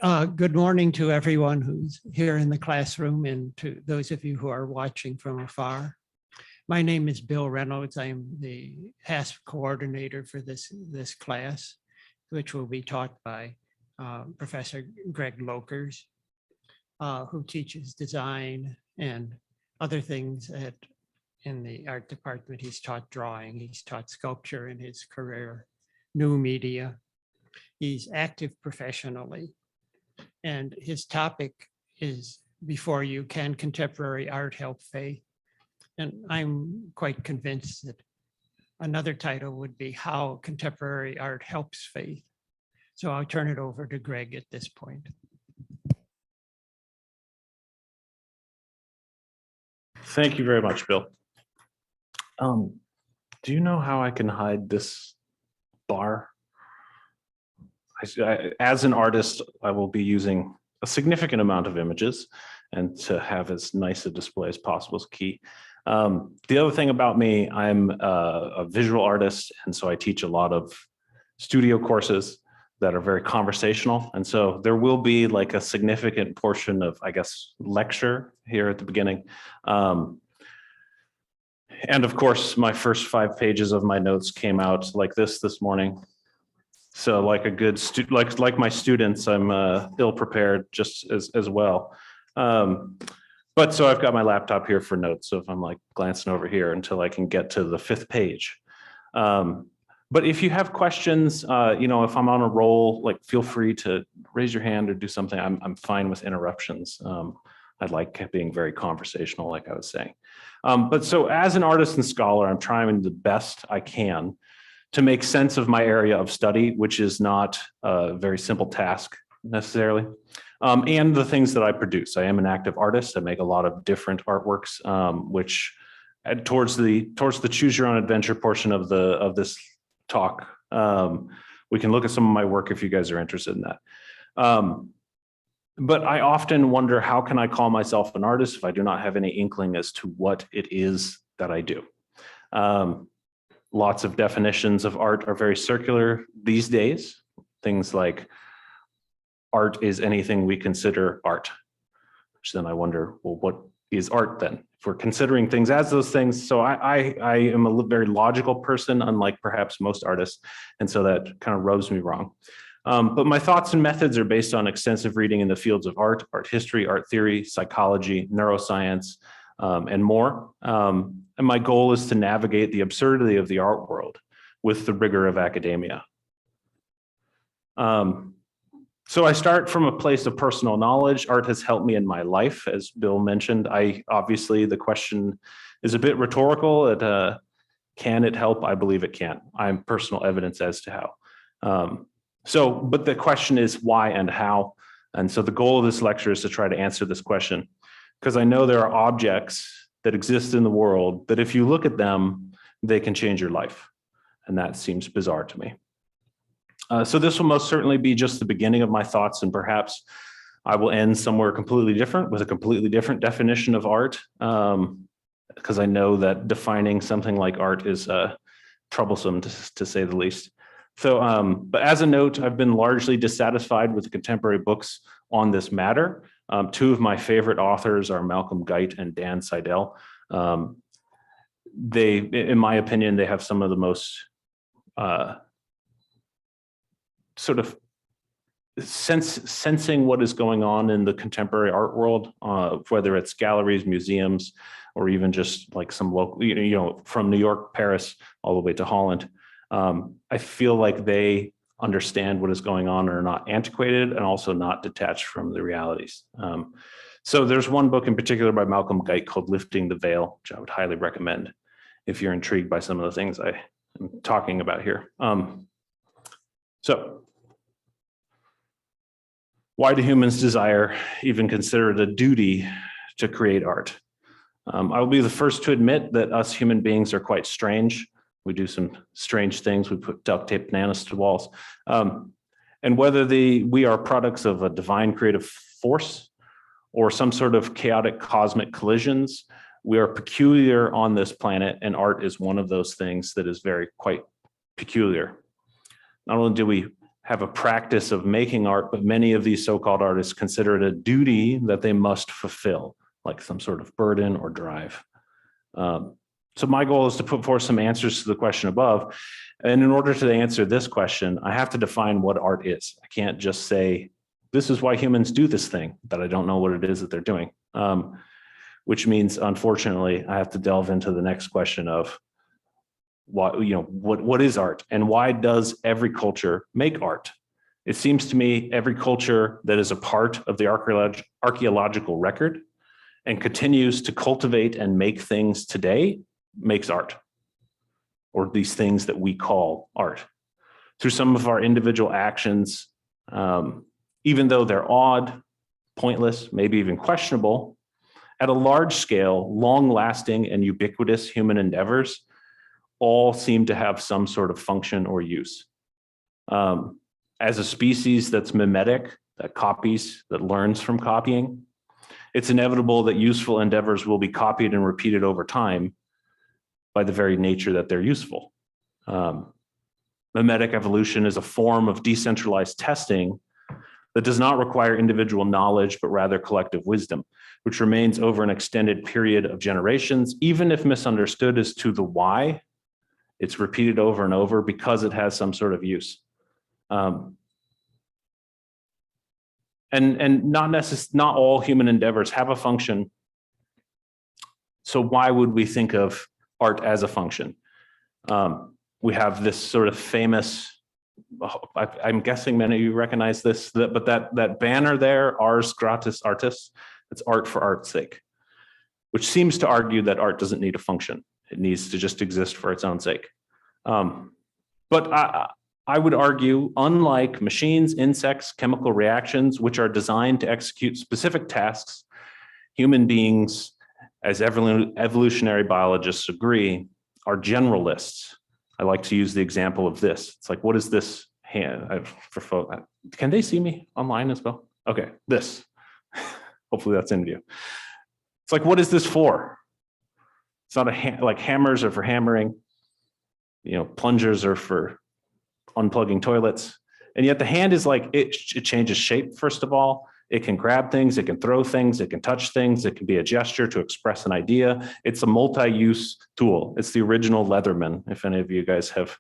Good morning to everyone who's here in the classroom and to those of you who are watching from afar. My name is Bill Reynolds. I'm the HASP coordinator for this class, which will be taught by Professor Greg Lookerse, who teaches design and other things in the art department. He's taught drawing, he's taught sculpture in his career, new media. He's active professionally. And his topic is before you, can contemporary art help faith? And I'm quite convinced that another title would be how contemporary art helps faith. So I'll turn it over to Greg at this point. Thank you very much, Bill. Do you know how I can hide this bar? As an artist, I will be using a significant amount of images, and to have as nice a display as possible is key. The other thing about me, I'm a visual artist, and so I teach a lot of studio courses that are very conversational. And so there will be like a significant portion of, I guess, lecture here at the beginning. And of course, my first 5 pages of my notes came out like this morning. So like a good like my students, I'm ill prepared just as well. But so I've got my laptop here for notes. So if I'm like glancing over here until I can get to the 5th page. But if you have questions, if I'm on a roll, like feel free to raise your hand or do something. I'm fine with interruptions. I like being very conversational, like I was saying. But so as an artist and scholar, I'm trying the best I can to make sense of my area of study, which is not a very simple task necessarily, and the things that I produce. I am an active artist. I make a lot of different artworks, which towards the choose your own adventure portion of this talk, we can look at some of my work if you guys are interested in that. But I often wonder, how can I call myself an artist if I do not have any inkling as to what it is that I do? Lots of definitions of art are very circular these days. Things like art is anything we consider art, which then I wonder, well, what is art then? If we're considering things as those things. So I am a very logical person, unlike perhaps most artists. And so that kind of rubs me wrong. But my thoughts and methods are based on extensive reading in the fields of art history, art theory, psychology, neuroscience, and more. And my goal is to navigate the absurdity of the art world with the rigor of academia. So I start from a place of personal knowledge. Art has helped me in my life, as Bill mentioned. Obviously, the question is a bit rhetorical. Can it help? I believe it can. I'm personal evidence as to how. But the question is why and how. And so the goal of this lecture is to try to answer this question, because I know there are objects that exist in the world that if you look at them, they can change your life. And that seems bizarre to me. So this will most certainly be just the beginning of my thoughts, and perhaps I will end somewhere completely different with a completely different definition of art, because I know that defining something like art is troublesome to say the least. So, but as a note, I've been largely dissatisfied with the contemporary books on this matter. 2 of my favorite authors are Malcolm Guite and Dan Seidel. They, in my opinion, they have some of the most sort of sensing what is going on in the contemporary art world, whether it's galleries, museums, or even just like some local, from New York, Paris, all the way to Holland. I feel like they understand what is going on and are not antiquated and also not detached from the realities. So there's one book in particular by Malcolm Guite called Lifting the Veil, which I would highly recommend if you're intrigued by some of the things I am talking about here. So why do humans desire, even consider it a duty to create art? I will be the first to admit that us human beings are quite strange. We do some strange things. We put duct tape bananas to walls. And whether we are products of a divine creative force or some sort of chaotic cosmic collisions, we are peculiar on this planet, and art is one of those things that is quite peculiar. Not only do we have a practice of making art, but many of these so-called artists consider it a duty that they must fulfill, like some sort of burden or drive. So my goal is to put forth some answers to the question above. And in order to answer this question, I have to define what art is. I can't just say, this is why humans do this thing, that I don't know what it is that they're doing. Which means, unfortunately, I have to delve into the next question of what is art, and why does every culture make art? It seems to me every culture that is a part of the archaeological record and continues to cultivate and make things today makes art, or these things that we call art. Through some of our individual actions, even though they're odd, pointless, maybe even questionable, at a large scale, long-lasting and ubiquitous human endeavors all seem to have some sort of function or use. As a species that's mimetic, that copies, that learns from copying, it's inevitable that useful endeavors will be copied and repeated over time by the very nature that they're useful. Mimetic evolution is a form of decentralized testing that does not require individual knowledge, but rather collective wisdom, which remains over an extended period of generations. Even if misunderstood as to the why, it's repeated over and over because it has some sort of use. And not all human endeavors have a function. So why would we think of art as a function? We have this sort of famous, I'm guessing many of you recognize this, but that banner there, Ars Gratis Artis, it's art for art's sake, which seems to argue that art doesn't need a function. It needs to just exist for its own sake. But I would argue, unlike machines, insects, chemical reactions, which are designed to execute specific tasks, human beings, as evolutionary biologists agree, are generalists. I like to use the example of this. It's like, what is this hand? Can they see me online as well? Okay, this. Hopefully that's in view. It's like, what is this for? It's not like hammers are for hammering. Plungers are for unplugging toilets. And yet the hand is like, it changes shape, first of all. It can grab things, it can throw things, it can touch things, it can be a gesture to express an idea. It's a multi-use tool. It's the original Leatherman, if any of you guys have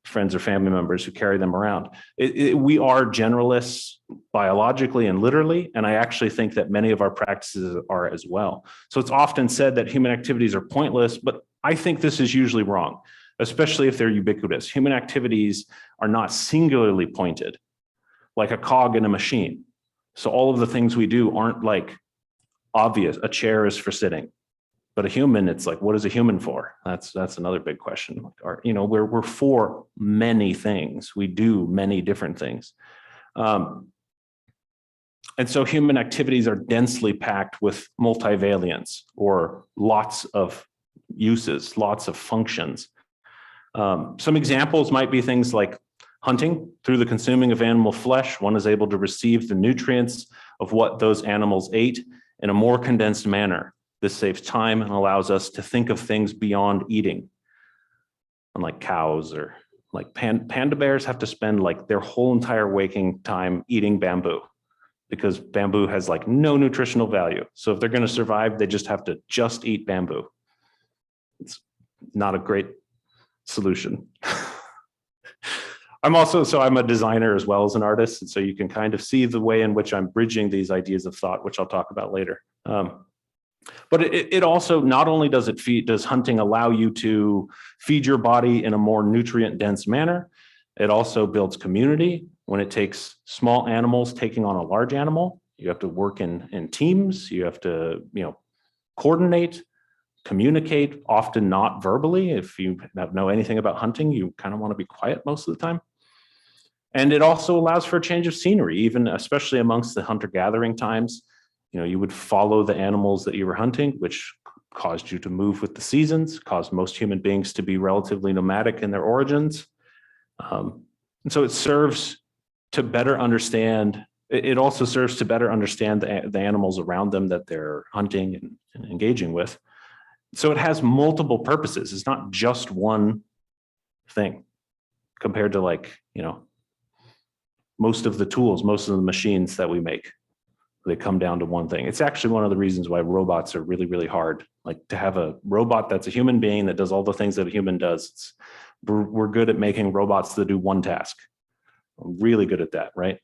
friends or family members who carry them around. We are generalists biologically and literally, and I actually think that many of our practices are as well. So it's often said that human activities are pointless, but I think this is usually wrong, especially if they're ubiquitous. Human activities are not singularly pointed, like a cog in a machine. So all of the things we do aren't like obvious. A chair is for sitting, but a human, it's like, what is a human for? That's another big question. We're for many things. We do many different things. And so human activities are densely packed with multivalence, or lots of uses, lots of functions. Some examples might be things like hunting. Through the consuming of animal flesh, one is able to receive the nutrients of what those animals ate in a more condensed manner. This saves time and allows us to think of things beyond eating. Unlike cows, or like panda bears have to spend like their whole entire waking time eating bamboo, because bamboo has like no nutritional value. So if they're going to survive, they just have to just eat bamboo. It's not a great solution. I'm a designer as well as an artist. And so you can kind of see the way in which I'm bridging these ideas of thought, which I'll talk about later. But it also, not only does hunting allow you to feed your body in a more nutrient dense manner, it also builds community. When it takes small animals taking on a large animal, you have to work in teams, you have to, coordinate, communicate, often not verbally. If you know anything about hunting, you kind of want to be quiet most of the time. And it also allows for a change of scenery, even especially amongst the hunter-gathering times. You would follow the animals that you were hunting, which caused you to move with the seasons, caused most human beings to be relatively nomadic in their origins. And so it serves to better understand, it also serves to better understand the animals around them that they're hunting and engaging with. So it has multiple purposes. It's not just one thing compared to most of the tools, most of the machines that we make, they come down to one thing. It's actually one of the reasons why robots are really, really hard. Like to have a robot that's a human being that does all the things that a human does. We're good at making robots that do one task. We're really good at that, right?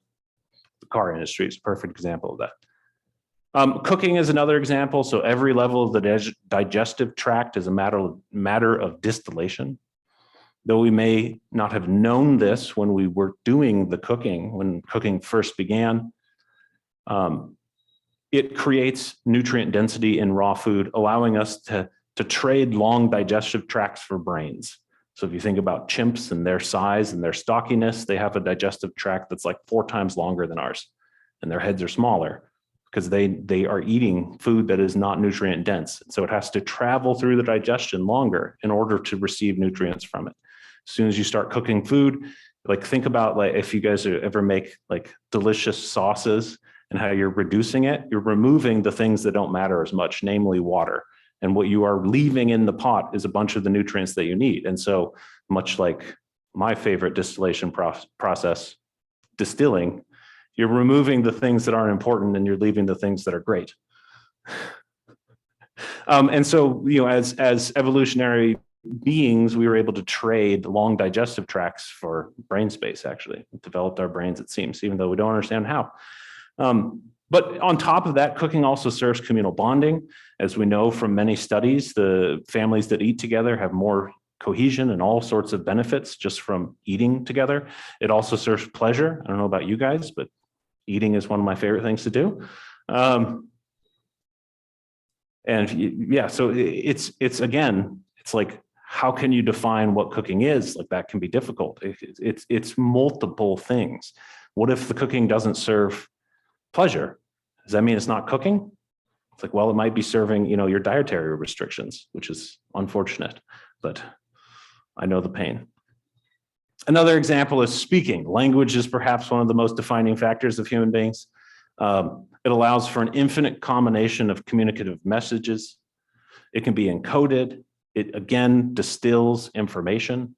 The car industry is a perfect example of that. Cooking is another example. So every level of the digestive tract is a matter of distillation. Though we may not have known this when we were doing the cooking, when cooking first began, it creates nutrient density in raw food, allowing us to trade long digestive tracts for brains. So if you think about chimps and their size and their stockiness, they have a digestive tract that's like 4 times longer than ours, and their heads are smaller because they are eating food that is not nutrient dense. So it has to travel through the digestion longer in order to receive nutrients from it. As soon as you start cooking food, like think about like if you guys ever make like delicious sauces and how you're reducing it, you're removing the things that don't matter as much, namely water. And what you are leaving in the pot is a bunch of the nutrients that you need. And so much like my favorite distillation process, distilling, you're removing the things that aren't important and you're leaving the things that are great. And so, you know, as evolutionary beings, we were able to trade long digestive tracts for brain space, actually. We developed our brains, it seems, even though we don't understand how. But on top of that, cooking also serves communal bonding. As we know from many studies, the families that eat together have more cohesion and all sorts of benefits just from eating together. It also serves pleasure. I don't know about you guys, but eating is one of my favorite things to do. And yeah, so it's again, it's like, how can you define what cooking is? Like that can be difficult. It's multiple things. What if the cooking doesn't serve pleasure? Does that mean it's not cooking? It's like, well, it might be serving, you know, your dietary restrictions, which is unfortunate, but I know the pain. Another example is speaking. Language is perhaps one of the most defining factors of human beings. It allows for an infinite combination of communicative messages. It can be encoded. It again distills information,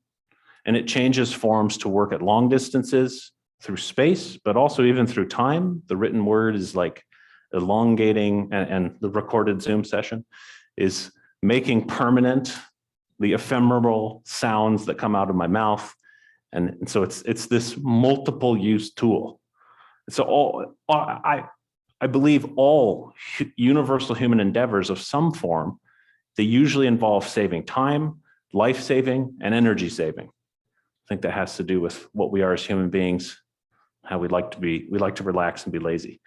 and it changes forms to work at long distances through space, but also even through time. The written word is like elongating, and the recorded Zoom session is making permanent the ephemeral sounds that come out of my mouth. And so it's this multiple use tool. So I believe all universal human endeavors of some form, they usually involve saving time, life saving, and energy saving. I think that has to do with what we are as human beings, how we like to relax and be lazy.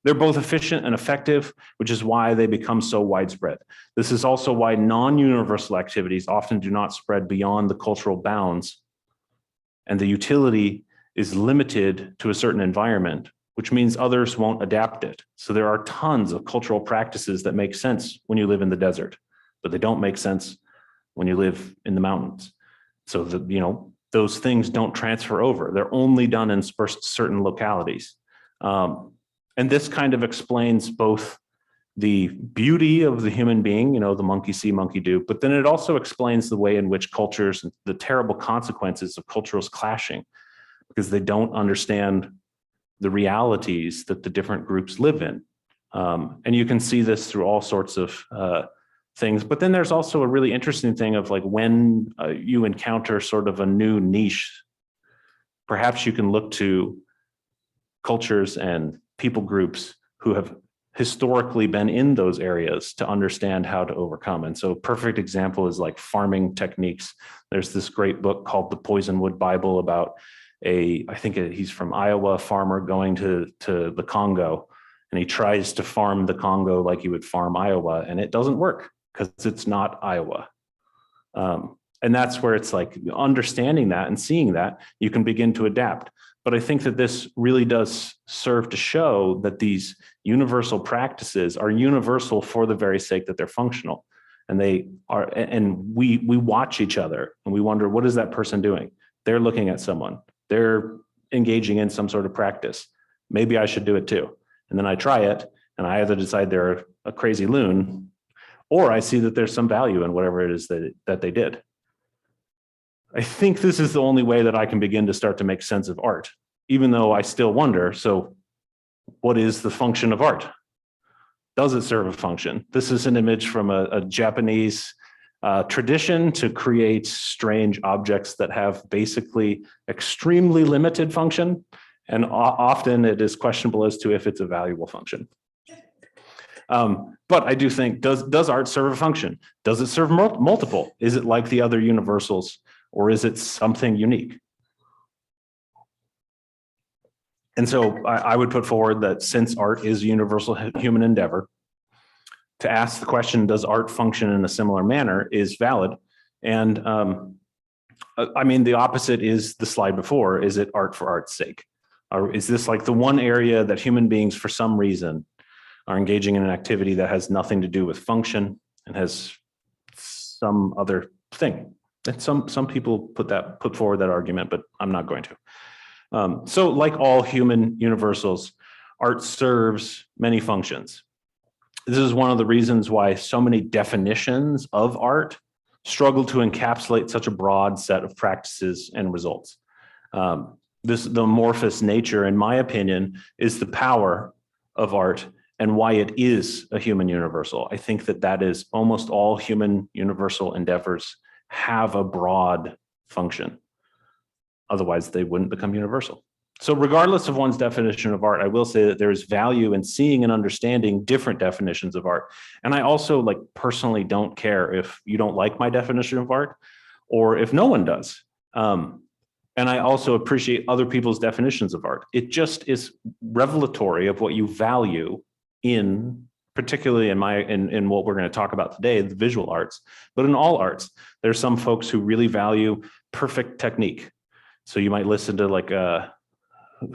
They're both efficient and effective, which is why they become so widespread. This is also why non-universal activities often do not spread beyond the cultural bounds, and the utility is limited to a certain environment, which means others won't adapt it. So there are tons of cultural practices that make sense when you live in the desert, but they don't make sense when you live in the mountains. So those things don't transfer over. They're only done in certain localities. And this kind of explains both the beauty of the human being, the monkey see, monkey do, but then it also explains the way in which cultures, the terrible consequences of cultures clashing, because they don't understand the realities that the different groups live in. And you can see this through all sorts of things. But then there's also a really interesting thing of like when you encounter sort of a new niche, perhaps you can look to cultures and people groups who have historically been in those areas to understand how to overcome. And so a perfect example is like farming techniques. There's this great book called The Poisonwood Bible about I think he's from Iowa, farmer going to the Congo, and he tries to farm the Congo like he would farm Iowa, and it doesn't work because it's not Iowa. And that's where it's like understanding that and seeing that you can begin to adapt. But I think that this really does serve to show that these universal practices are universal for the very sake that they're functional. And they are, and we watch each other and we wonder, what is that person doing? They're looking at someone, they're engaging in some sort of practice. Maybe I should do it too. And then I try it and I either decide they're a crazy loon, or I see that there's some value in whatever it is that they did. I think this is the only way that I can begin to start to make sense of art. even though I still wonder, so what is the function of art? Does it serve a function? This is an image from a Japanese tradition to create strange objects that have basically extremely limited function. And often it is questionable as to if it's a valuable function. But I do think, does art serve a function? Does it serve multiple? Is it like the other universals, or is it something unique? And so I would put forward that since art is a universal human endeavor, to ask the question, does art function in a similar manner, is valid. And I mean, the opposite is the slide before. Is it art for art's sake? Or is this like the one area that human beings, for some reason, are engaging in an activity that has nothing to do with function and has some other thing? And some people put forward that argument, but I'm not going to. So like all human universals, art serves many functions. This is one of the reasons why so many definitions of art struggle to encapsulate such a broad set of practices and results. The amorphous nature, in my opinion, is the power of art and why it is a human universal. I think that is almost all human universal endeavors have a broad function. Otherwise, they wouldn't become universal. So regardless of one's definition of art, I will say that there is value in seeing and understanding different definitions of art. And I also personally don't care if you don't like my definition of art or if no one does. And I also appreciate other people's definitions of art. It just is revelatory of what you value in, particularly in what we're going to talk about today, the visual arts, but in all arts. There's some folks who really value perfect technique. So you might listen to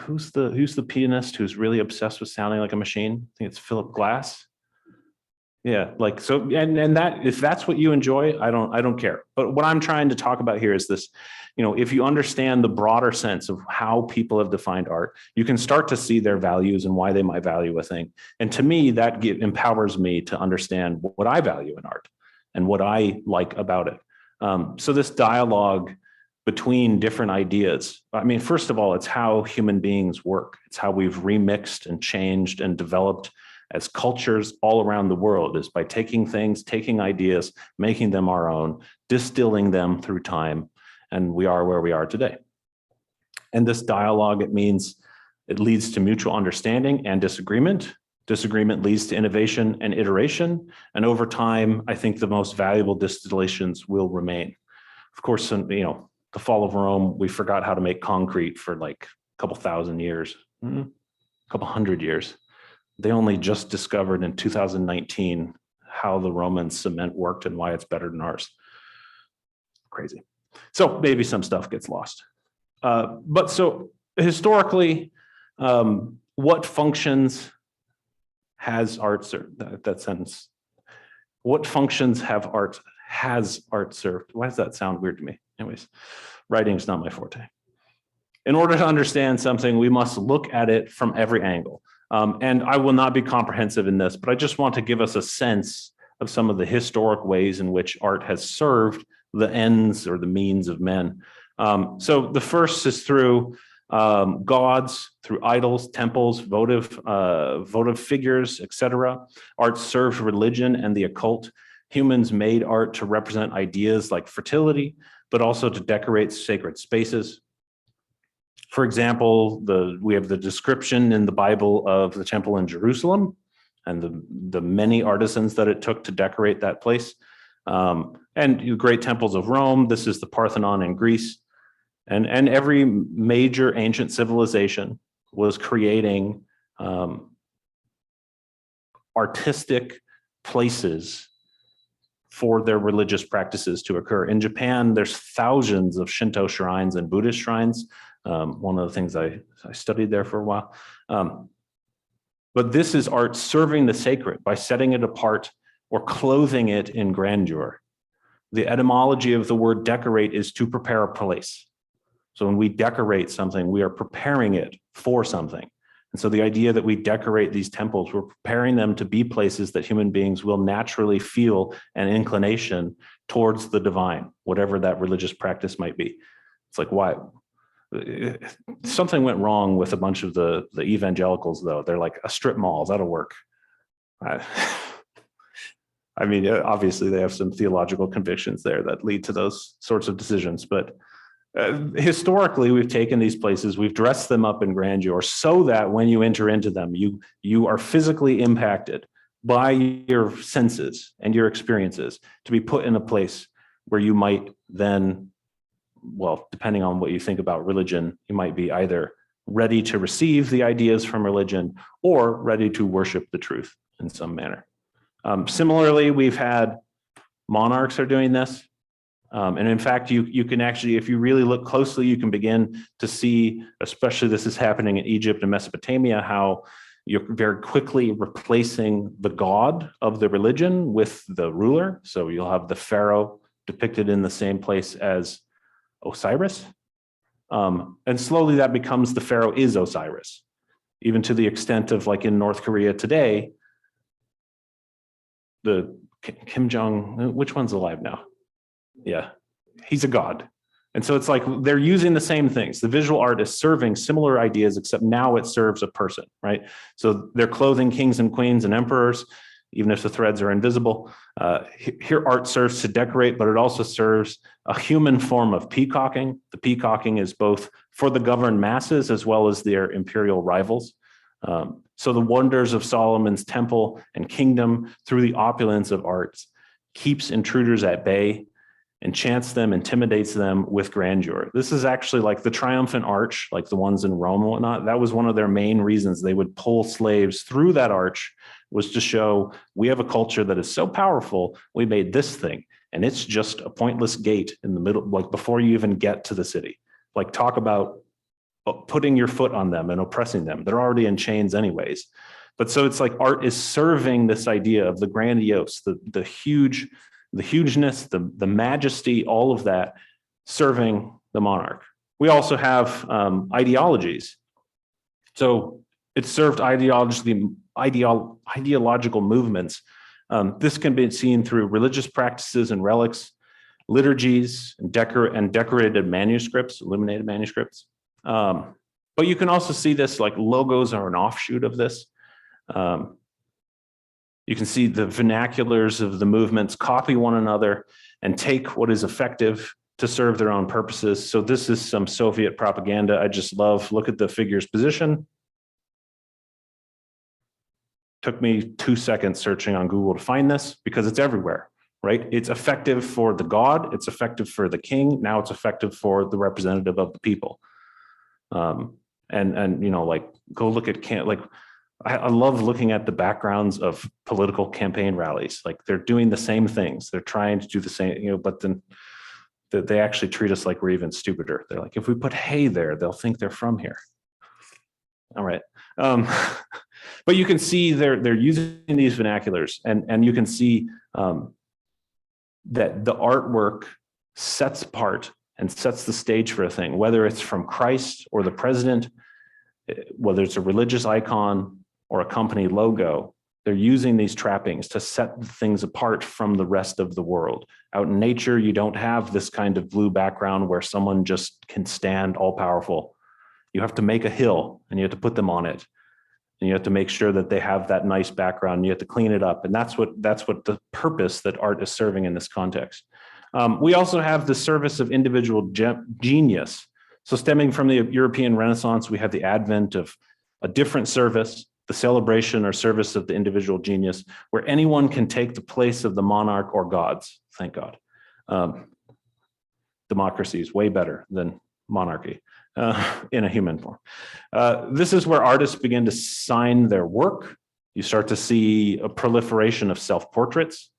who's the pianist who's really obsessed with sounding like a machine? I think it's Philip Glass. Yeah, and that, if that's what you enjoy, I don't care. But what I'm trying to talk about here is this, if you understand the broader sense of how people have defined art, you can start to see their values and why they might value a thing. And to me, that empowers me to understand what I value in art and what I like about it. So this dialogue between different ideas. I mean, first of all, it's how human beings work. It's how we've remixed and changed and developed as cultures all around the world, is by taking ideas, making them our own, distilling them through time, and we are where we are today. And this dialogue, it leads to mutual understanding and disagreement. Disagreement leads to innovation and iteration. And over time, I think the most valuable distillations will remain. Of course, the fall of Rome, we forgot how to make concrete for a couple thousand years, a couple hundred years. They only just discovered in 2019 how the Roman cement worked and why it's better than ours. Crazy. So maybe some stuff gets lost. But so historically, what functions has art served? That sentence. What functions has art served? Why does that sound weird to me? Anyways, writing is not my forte. In order to understand something, we must look at it from every angle. And I will not be comprehensive in this, but I just want to give us a sense of some of the historic ways in which art has served the ends or the means of men. So the first is through gods, through idols, temples, votive figures, etc. Art served religion and the occult. Humans made art to represent ideas like fertility, but also to decorate sacred spaces. For example, we have the description in the Bible of the temple in Jerusalem and the many artisans that it took to decorate that place. And the great temples of Rome. This is the Parthenon in Greece. And every major ancient civilization was creating artistic places for their religious practices to occur. In Japan, there's thousands of Shinto shrines and Buddhist shrines. One of the things I studied there for a while. But this is art serving the sacred by setting it apart or clothing it in grandeur. The etymology of the word decorate is to prepare a place. So when we decorate something, we are preparing it for something. And so the idea that we decorate these temples, we're preparing them to be places that human beings will naturally feel an inclination towards the divine, whatever that religious practice might be. It's like, why? Something went wrong with a bunch of the evangelicals, though. They're like, a strip mall, that'll work. I mean, obviously they have some theological convictions there that lead to those sorts of decisions, but historically we've taken these places, we've dressed them up in grandeur so that when you enter into them, you are physically impacted by your senses and your experiences to be put in a place where you might then, well, depending on what you think about religion, you might be either ready to receive the ideas from religion or ready to worship the truth in some manner. Similarly, we've had monarchs are doing this. And in fact, you can actually, if you really look closely, you can begin to see, especially this is happening in Egypt and Mesopotamia, how you're very quickly replacing the god of the religion with the ruler. So you'll have the pharaoh depicted in the same place as Osiris. And slowly that becomes the pharaoh is Osiris, even to the extent of, like, in North Korea today, the Kim Jong, which one's alive now? Yeah, he's a god. And so it's like they're using the same things. The visual art is serving similar ideas, except now it serves a person, right? So they're clothing kings and queens and emperors, even if the threads are invisible. Here art serves to decorate, but it also serves a human form of peacocking. The peacocking is both for the governed masses as well as their imperial rivals. So the wonders of Solomon's temple and kingdom through the opulence of arts keeps intruders at bay, enchants them, intimidates them with grandeur. This is actually like the triumphant arch, like the ones in Rome and whatnot. That was one of their main reasons they would pull slaves through that arch, was to show we have a culture that is so powerful, we made this thing. And it's just a pointless gate in the middle, like before you even get to the city. Like, talk about putting your foot on them and oppressing them. They're already in chains anyways. But so it's like art is serving this idea of the grandiose, the hugeness, the majesty, all of that, serving the monarch. We also have ideologies. So it served ideological movements. This can be seen through religious practices and relics, liturgies, and decorated manuscripts, illuminated manuscripts. But you can also see this, like, logos are an offshoot of this. You can see the vernaculars of the movements copy one another and take what is effective to serve their own purposes. So this is some Soviet propaganda. I just love, look at the figure's position. Took me 2 seconds searching on Google to find this because it's everywhere, right? It's effective for the god, it's effective for the king, now it's effective for the representative of the people. And you know, like, go look at I love looking at the backgrounds of political campaign rallies. Like, they're doing the same things. They're trying to do the same, you know, but then they actually treat us like we're even stupider. They're like, if we put hay there, they'll think they're from here. All right. But you can see they're using these vernaculars, and you can see that the artwork sets apart and sets the stage for a thing, whether it's from Christ or the president, whether it's a religious icon or a company logo. They're using these trappings to set things apart from the rest of the world. Out in nature, you don't have this kind of blue background where someone just can stand all powerful. You have to make a hill and you have to put them on it. And you have to make sure that they have that nice background. You have to clean it up. And that's what the purpose that art is serving in this context. We also have the service of individual genius. So stemming from the European Renaissance, we have the advent of a different service, the celebration or service of the individual genius, where anyone can take the place of the monarch or gods, thank God. Democracy is way better than monarchy in a human form. This is where artists begin to sign their work. You start to see a proliferation of self-portraits.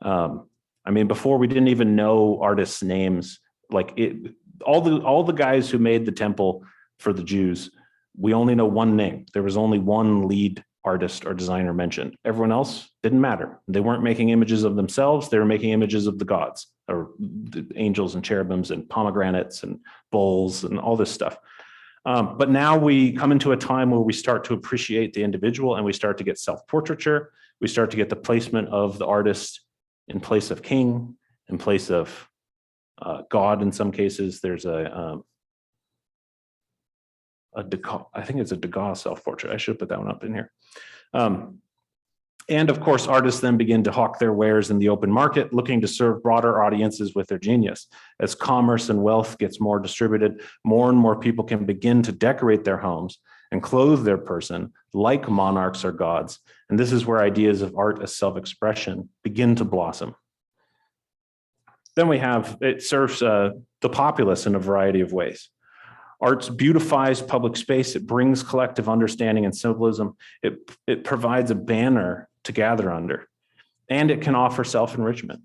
I mean, before we didn't even know artists' names. Like, all the guys who made the temple for the Jews, we only know one name. There was only one lead artist or designer mentioned. Everyone else didn't matter. They weren't making images of themselves. They were making images of the gods, or the angels and cherubims and pomegranates and bowls and all this stuff. But now we come into a time where we start to appreciate the individual, and we start to get self-portraiture. We start to get the placement of the artist in place of king, in place of God. In some cases, there's I think it's a Degas self-portrait. I should put that one up in here. And of course, artists then begin to hawk their wares in the open market, looking to serve broader audiences with their genius. As commerce and wealth gets more distributed, more and more people can begin to decorate their homes and clothe their person like monarchs or gods. And this is where ideas of art as self-expression begin to blossom. Then it serves the populace in a variety of ways. Arts beautifies public space. It brings collective understanding and symbolism. It provides a banner to gather under, and it can offer self-enrichment.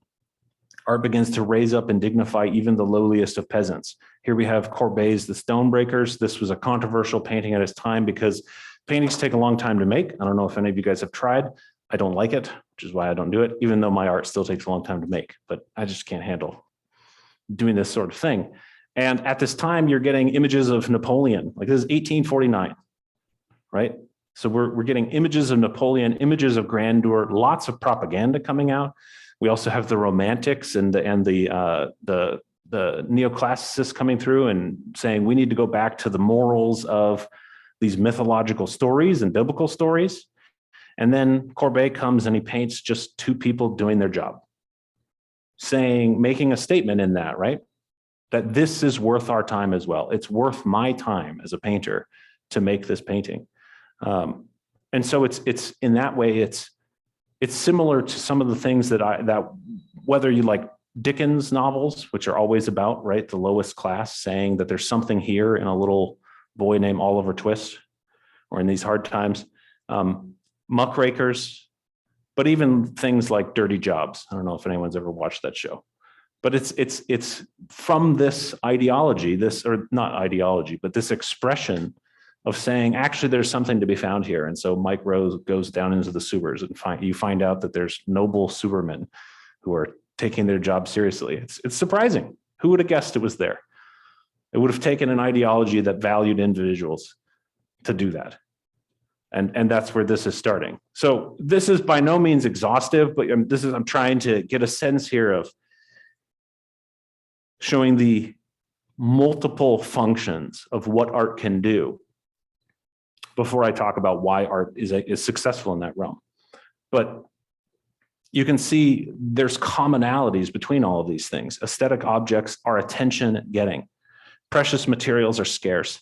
Art begins to raise up and dignify even the lowliest of peasants. Here we have Courbet's The Stonebreakers. This was a controversial painting at its time because paintings take a long time to make. I don't know if any of you guys have tried. I don't like it, which is why I don't do it, even though my art still takes a long time to make, but I just can't handle doing this sort of thing. And at this time, you're getting images of Napoleon, like this is 1849, right? So we're getting images of Napoleon, images of grandeur, lots of propaganda coming out. We also have the Romantics and the neoclassicists coming through and saying we need to go back to the morals of these mythological stories and biblical stories. And then Courbet comes and he paints just two people doing their job, making a statement in that, right? That this is worth our time as well. It's worth my time as a painter to make this painting. And so it's in that way, it's similar to some of the things that whether you like Dickens novels, which are always about, right, the lowest class, saying that there's something here in a little boy named Oliver Twist, or in these hard times, muckrakers, but even things like Dirty Jobs. I don't know if anyone's ever watched that show. But it's from this ideology, or not ideology, but this expression of saying, actually, there's something to be found here. And so Mike Rose goes down into the sewers and you find out that there's noble sewermen who are taking their job seriously. It's surprising. Who would have guessed it was there? It would have taken an ideology that valued individuals to do that. And that's where this is starting. So this is by no means exhaustive, but I'm trying to get a sense here of showing the multiple functions of what art can do before I talk about why art is successful in that realm. But you can see there's commonalities between all of these things. Aesthetic objects are attention-getting. Precious materials are scarce.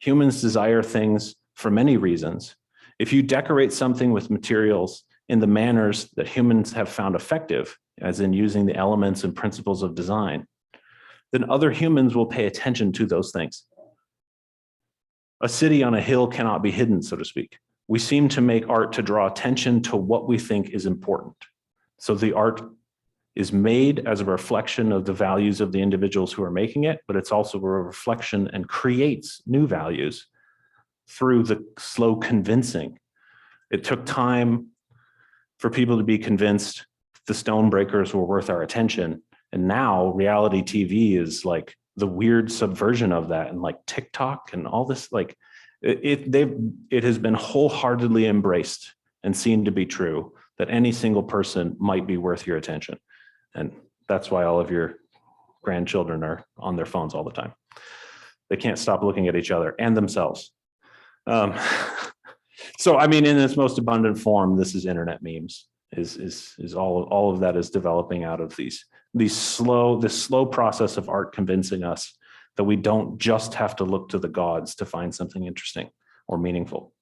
Humans desire things for many reasons. If you decorate something with materials in the manners that humans have found effective, as in using the elements and principles of design, then other humans will pay attention to those things. A city on a hill cannot be hidden, so to speak. We seem to make art to draw attention to what we think is important. So the art is made as a reflection of the values of the individuals who are making it, but it's also a reflection and creates new values through the slow convincing. It took time for people to be convinced the Stonebreakers were worth our attention. And now reality TV is like the weird subversion of that, and like TikTok and all this, like it has been wholeheartedly embraced and seen to be true that any single person might be worth your attention. And that's why all of your grandchildren are on their phones all the time. They can't stop looking at each other and themselves. So, I mean, in its most abundant form, this is internet memes. Is all of that is developing out of this slow process of art convincing us that we don't just have to look to the gods to find something interesting or meaningful.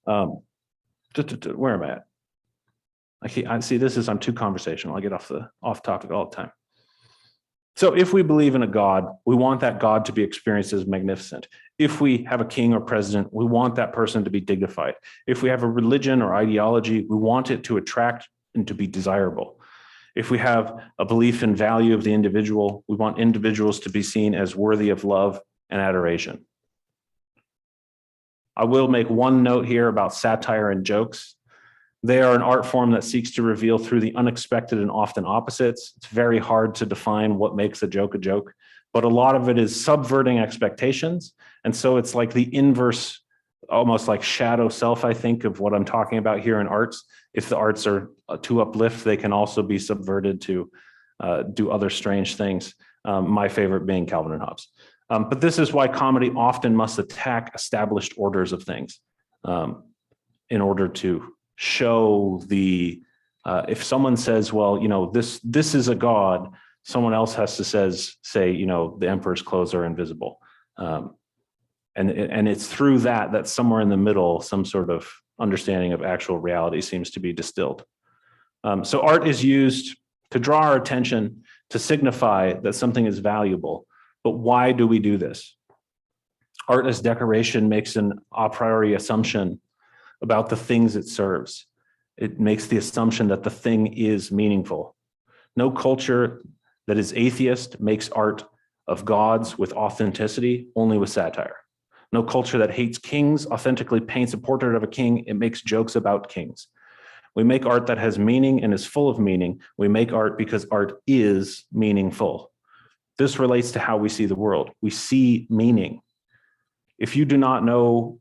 Where am I at? I see I'm too conversational. I get off topic all the time. So if we believe in a God, we want that God to be experienced as magnificent. If we have a king or president, we want that person to be dignified. If we have a religion or ideology, we want it to attract and to be desirable. If we have a belief in value of the individual, we want individuals to be seen as worthy of love and adoration. I will make one note here about satire and jokes. They are an art form that seeks to reveal through the unexpected and often opposites. It's very hard to define what makes a joke, but a lot of it is subverting expectations. And so it's like the inverse, almost like shadow self, I think, of what I'm talking about here in arts. If the arts are to uplift, they can also be subverted to do other strange things. My favorite being Calvin and Hobbes. But this is why comedy often must attack established orders of things in order to show if someone says, well, this is a god, someone else has to say, the emperor's clothes are invisible. And it's through that somewhere in the middle, some sort of understanding of actual reality seems to be distilled. So art is used to draw our attention, to signify that something is valuable. But why do we do this? Art as decoration makes an a priori assumption about the things it serves. It makes the assumption that the thing is meaningful. No culture that is atheist makes art of gods with authenticity, only with satire. No culture that hates kings authentically paints a portrait of a king. It makes jokes about kings. We make art that has meaning and is full of meaning. We make art because art is meaningful. This relates to how we see the world. We see meaning. If you do not know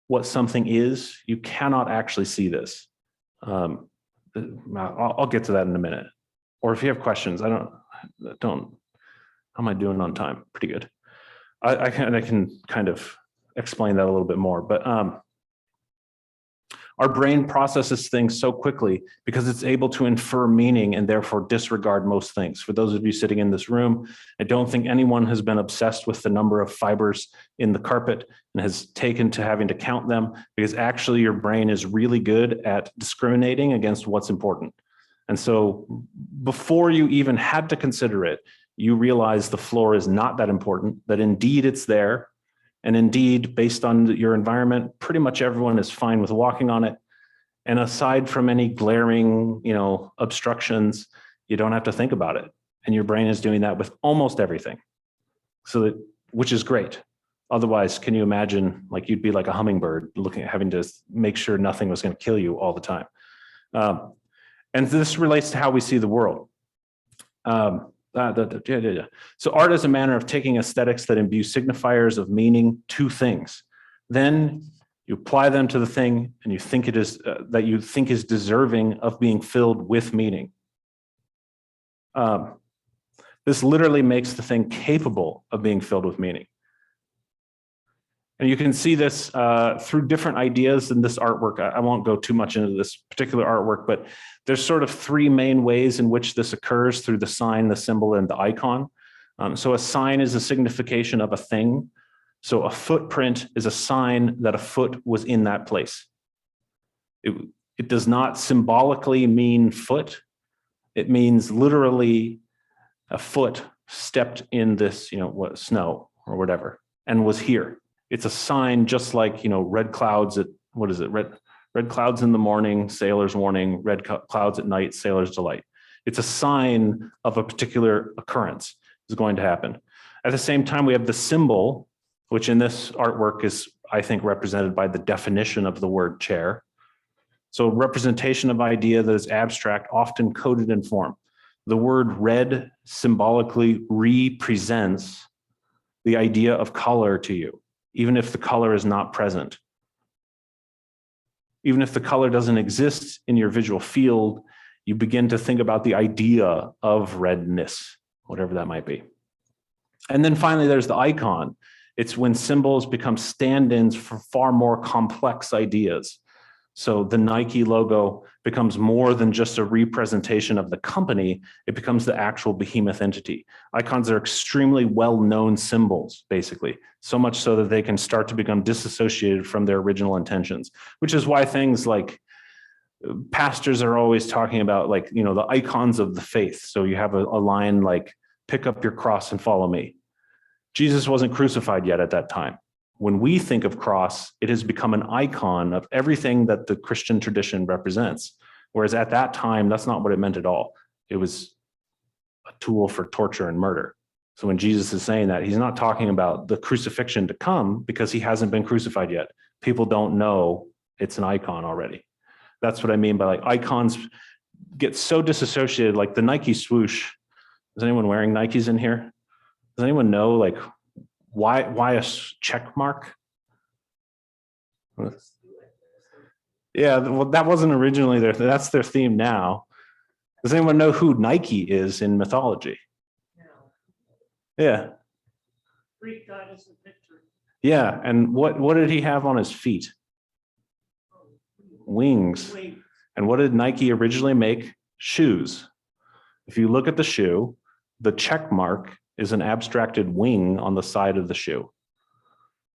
what something is, you cannot actually see this. I'll get to that in a minute. Or if you have questions, how am I doing on time? Pretty good. I can kind of explain that a little bit more, but our brain processes things so quickly because it's able to infer meaning and therefore disregard most things. For those of you sitting in this room, I don't think anyone has been obsessed with the number of fibers in the carpet and has taken to having to count them, because actually your brain is really good at discriminating against what's important. And so before you even had to consider it, you realize the floor is not that important, that indeed it's there. And indeed, based on your environment, pretty much everyone is fine with walking on it. And aside from any glaring, obstructions, you don't have to think about it. And your brain is doing that with almost everything. Which is great. Otherwise, can you imagine, you'd be like a hummingbird having to make sure nothing was going to kill you all the time. And this relates to how we see the world. So art is a manner of taking aesthetics that imbue signifiers of meaning to things. Then you apply them to the thing and you think it is that you think is deserving of being filled with meaning. This literally makes the thing capable of being filled with meaning. And you can see this through different ideas in this artwork. I won't go too much into this particular artwork, but there's sort of three main ways in which this occurs: through the sign, the symbol, and the icon. So a sign is a signification of a thing. So a footprint is a sign that a foot was in that place. It does not symbolically mean foot. It means literally a foot stepped in this, snow or whatever, and was here. It's a sign, just like, red clouds at, red clouds in the morning, sailor's warning, red clouds at night, sailor's delight. It's a sign of a particular occurrence is going to happen. At the same time, we have the symbol, which in this artwork is, I think, represented by the definition of the word chair. So representation of idea that is abstract, often coded in form. The word red symbolically represents the idea of color to you, even if the color is not present. Even if the color doesn't exist in your visual field, you begin to think about the idea of redness, whatever that might be. And then finally, there's the icon. It's when symbols become stand-ins for far more complex ideas. So the Nike logo becomes more than just a representation of the company. It becomes the actual behemoth entity. Icons are extremely well-known symbols, basically, so much so that they can start to become disassociated from their original intentions, which is why things like pastors are always talking about, the icons of the faith. So you have a line like, pick up your cross and follow me. Jesus wasn't crucified yet at that time. When we think of cross, it has become an icon of everything that the Christian tradition represents. Whereas at that time, that's not what it meant at all. It was a tool for torture and murder. So when Jesus is saying that, he's not talking about the crucifixion to come, because he hasn't been crucified yet. People don't know it's an icon already. That's what I mean by icons get so disassociated, like the Nike swoosh. Is anyone wearing Nikes in here? Does anyone know why a check mark? Yeah, well, that wasn't originally that's their theme now. Does anyone know who Nike is in mythology? No. Yeah. Greek goddess of victory. Yeah, and what did he have on his feet? Wings. Wing. And what did Nike originally make? Shoes. If you look at the shoe, the check mark is an abstracted wing on the side of the shoe.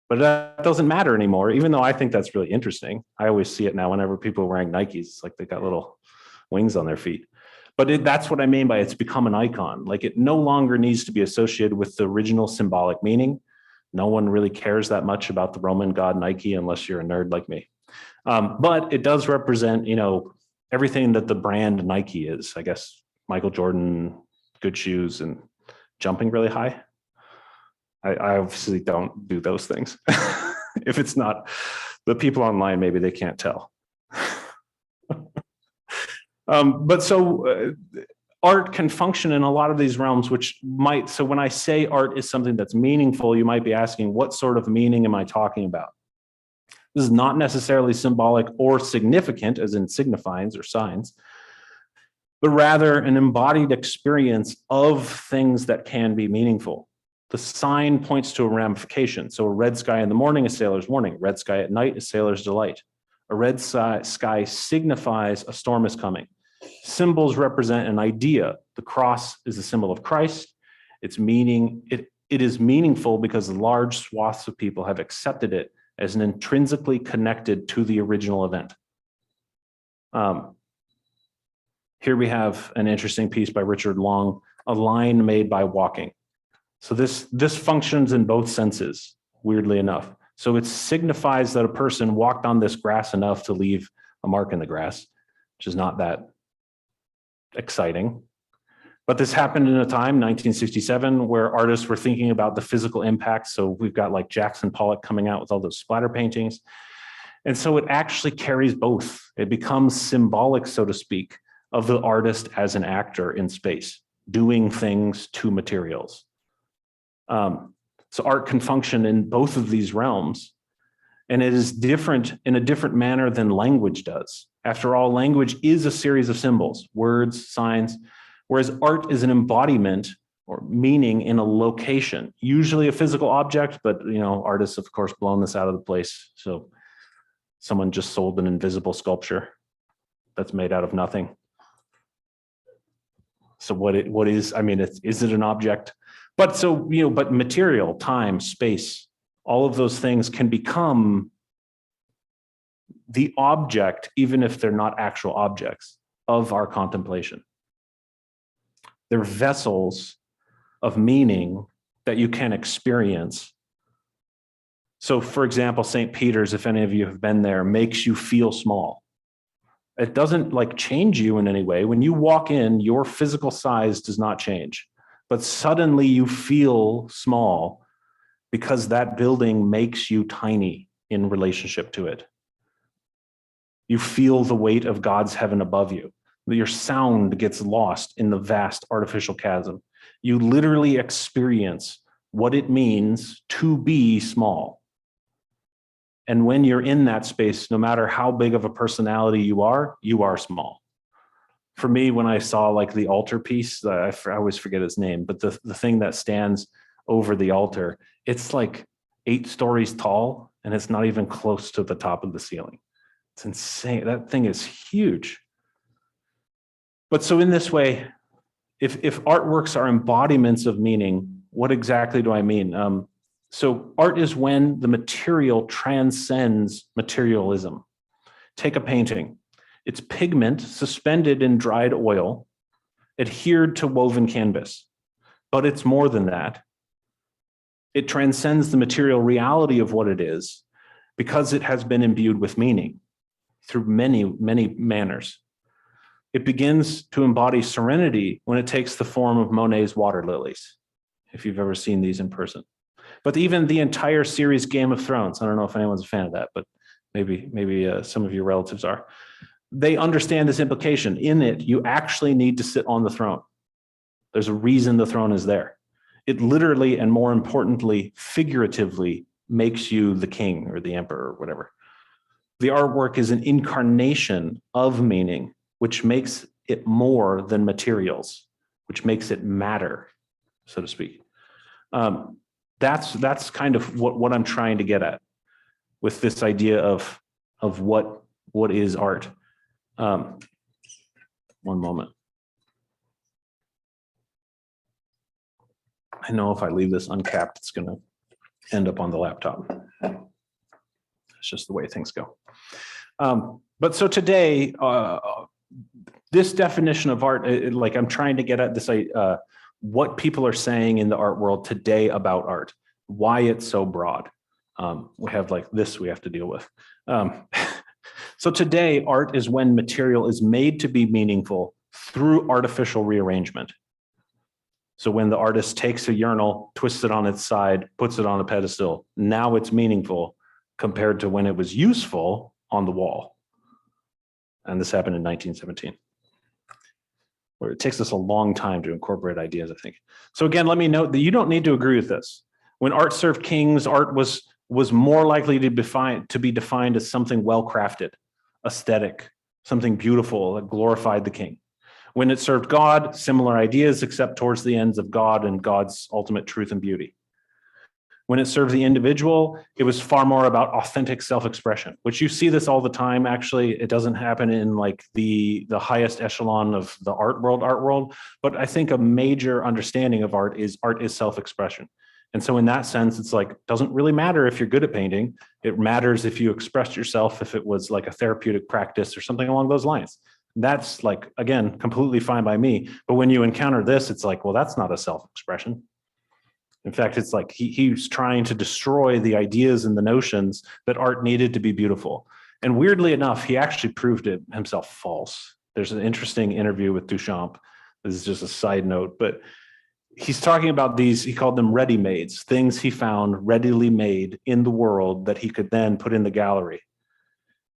But that doesn't matter anymore, even though I think that's really interesting. I always see it now whenever people are wearing Nikes, it's like they got little wings on their feet. But that's what I mean by it's become an icon. Like it no longer needs to be associated with the original symbolic meaning. No one really cares that much about the Roman god Nike unless you're a nerd like me. But it does represent, everything that the brand Nike is. I guess Michael Jordan, good shoes, and jumping really high. I obviously don't do those things. If it's not the people online, maybe they can't tell. Art can function in a lot of these realms, so when I say art is something that's meaningful, you might be asking, what sort of meaning am I talking about? This is not necessarily symbolic or significant, as in signifies or signs, but rather an embodied experience of things that can be meaningful. The sign points to a ramification. So a red sky in the morning is sailor's warning. Red sky at night is sailor's delight. A red sky signifies a storm is coming. Symbols represent an idea. The cross is a symbol of Christ. It is meaningful because large swaths of people have accepted it as an intrinsically connected to the original event. Here we have an interesting piece by Richard Long, a line made by walking. So this functions in both senses, weirdly enough. So it signifies that a person walked on this grass enough to leave a mark in the grass, which is not that exciting. But this happened in a time, 1967, where artists were thinking about the physical impact. So we've got like Jackson Pollock coming out with all those splatter paintings. And so it actually carries both. It becomes symbolic, so to speak, of the artist as an actor in space, doing things to materials. So art can function in both of these realms, and it is different in a different manner than language does. After all, language is a series of symbols, words, signs, whereas art is an embodiment or meaning in a location, usually a physical object, but artists, of course, blown this out of the place. So someone just sold an invisible sculpture that's made out of nothing. So what is, is it an object? But but material, time, space, all of those things can become the object, even if they're not actual objects of our contemplation. They're vessels of meaning that you can experience. So for example, St. Peter's, if any of you have been there, makes you feel small. It doesn't change you in any way. When you walk in, your physical size does not change, but suddenly you feel small because that building makes you tiny in relationship to it. You feel the weight of God's heaven above you. Your sound gets lost in the vast artificial chasm. You literally experience what it means to be small. And when you're in that space, no matter how big of a personality you are small. For me, when I saw the altar piece, I always forget its name, but the thing that stands over the altar, it's 8 stories tall, and it's not even close to the top of the ceiling. It's insane. That thing is huge. But so in this way, if artworks are embodiments of meaning, what exactly do I mean? So art is when the material transcends materialism. Take a painting. It's pigment suspended in dried oil, adhered to woven canvas. But it's more than that. It transcends the material reality of what it is because it has been imbued with meaning through many, many manners. It begins to embody serenity when it takes the form of Monet's water lilies, if you've ever seen these in person. But even the entire series Game of Thrones, I don't know if anyone's a fan of that, but maybe some of your relatives are. They understand this implication. In it, you actually need to sit on the throne. There's a reason the throne is there. It literally, and more importantly, figuratively, makes you the king or the emperor or whatever. The artwork is an incarnation of meaning, which makes it more than materials, which makes it matter, so to speak. That's kind of what I'm trying to get at with this idea of what is art. One moment. I know if I leave this uncapped, it's going to end up on the laptop. It's just the way things go. But so today, this definition of art, like I'm trying to get at this, what people are saying in the art world today about art, why it's so broad. We have like this we have to deal with. So today, art is when material is made to be meaningful through artificial rearrangement. So when the artist takes a urinal, twists it on its side, puts it on a pedestal, now it's meaningful compared to when it was useful on the wall. And this happened in 1917. Where it takes us a long time to incorporate ideas, I think. So again, let me note that you don't need to agree with this. When art served kings, art was more likely to be defined as something well-crafted, aesthetic, something beautiful that glorified the king. When it served God, similar ideas, except towards the ends of God and God's ultimate truth and beauty. When it served the individual, it was far more about authentic self-expression, which you see this all the time. Actually, it doesn't happen in like the highest echelon of the art world, but I think a major understanding of art is self-expression. And so in that sense, it's like, doesn't really matter if you're good at painting. It matters if you expressed yourself, if it was like a therapeutic practice or something along those lines. That's like, again, completely fine by me. But when you encounter this, it's like, well, that's not a self-expression. In fact, it's like he's trying to destroy the ideas and the notions that art needed to be beautiful. And weirdly enough, he actually proved it himself false. There's an interesting interview with Duchamp. This is just a side note, but he's talking about these, he called them ready-mades, things he found readily made in the world that he could then put in the gallery.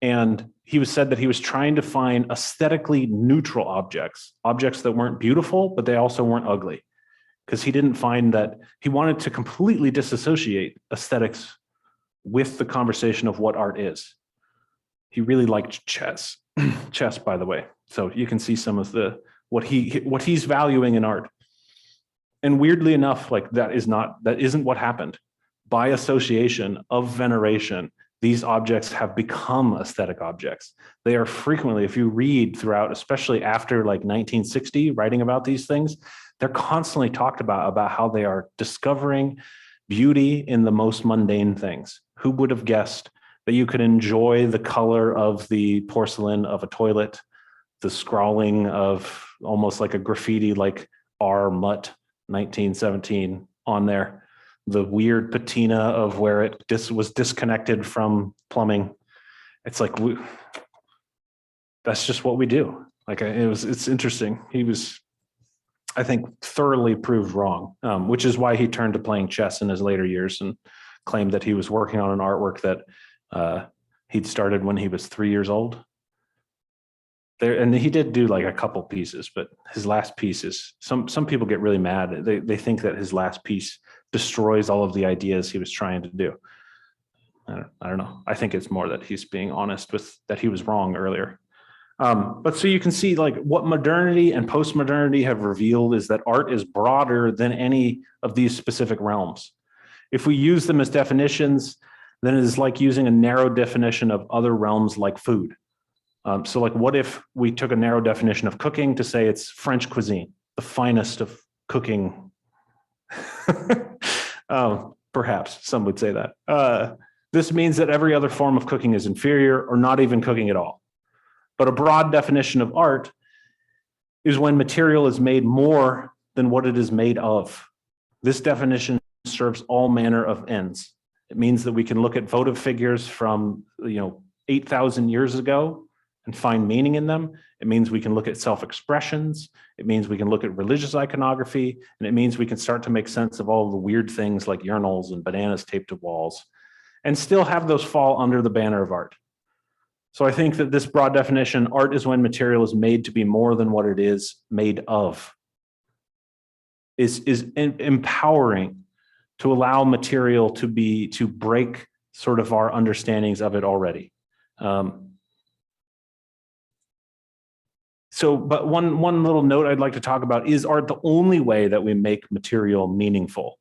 And he said that he was trying to find aesthetically neutral objects that weren't beautiful, but they also weren't ugly. Because he didn't find that, he wanted to completely disassociate aesthetics with the conversation of what art is. He really liked chess, by the way. So you can see some of what he's valuing in art. And weirdly enough, like that isn't what happened. By association of veneration, these objects have become aesthetic objects. They are frequently, if you read throughout, especially after like 1960, writing about these things, they're constantly talked about how they are discovering beauty in the most mundane things. Who would have guessed that you could enjoy the color of the porcelain of a toilet, the scrawling of almost like a graffiti, like R Mutt 1917 on there, the weird patina of where it was disconnected from plumbing. It's like, that's just what we do. Like it's interesting. He was, I think, thoroughly proved wrong, which is why he turned to playing chess in his later years and claimed that he was working on an artwork that he'd started when he was 3 years old. And he did do like a couple pieces, but his last piece is, some people get really mad. They think that his last piece destroys all of the ideas he was trying to do. I don't know. I think it's more that he's being honest with that he was wrong earlier. But so you can see like what modernity and postmodernity have revealed is that art is broader than any of these specific realms. If we use them as definitions, then it is like using a narrow definition of other realms like food. So like what if we took a narrow definition of cooking to say it's French cuisine, the finest of cooking? Perhaps some would say that. This means that every other form of cooking is inferior or not even cooking at all. But a broad definition of art is when material is made more than what it is made of. This definition serves all manner of ends. It means that we can look at votive figures from 8,000 years ago and find meaning in them. It means we can look at self-expressions. It means we can look at religious iconography. And it means we can start to make sense of all the weird things like urinals and bananas taped to walls and still have those fall under the banner of art. So I think that this broad definition, art is when material is made to be more than what it is made of, is empowering to allow material to break sort of our understandings of it already. But one little note I'd like to talk about, is art the only way that we make material meaningful?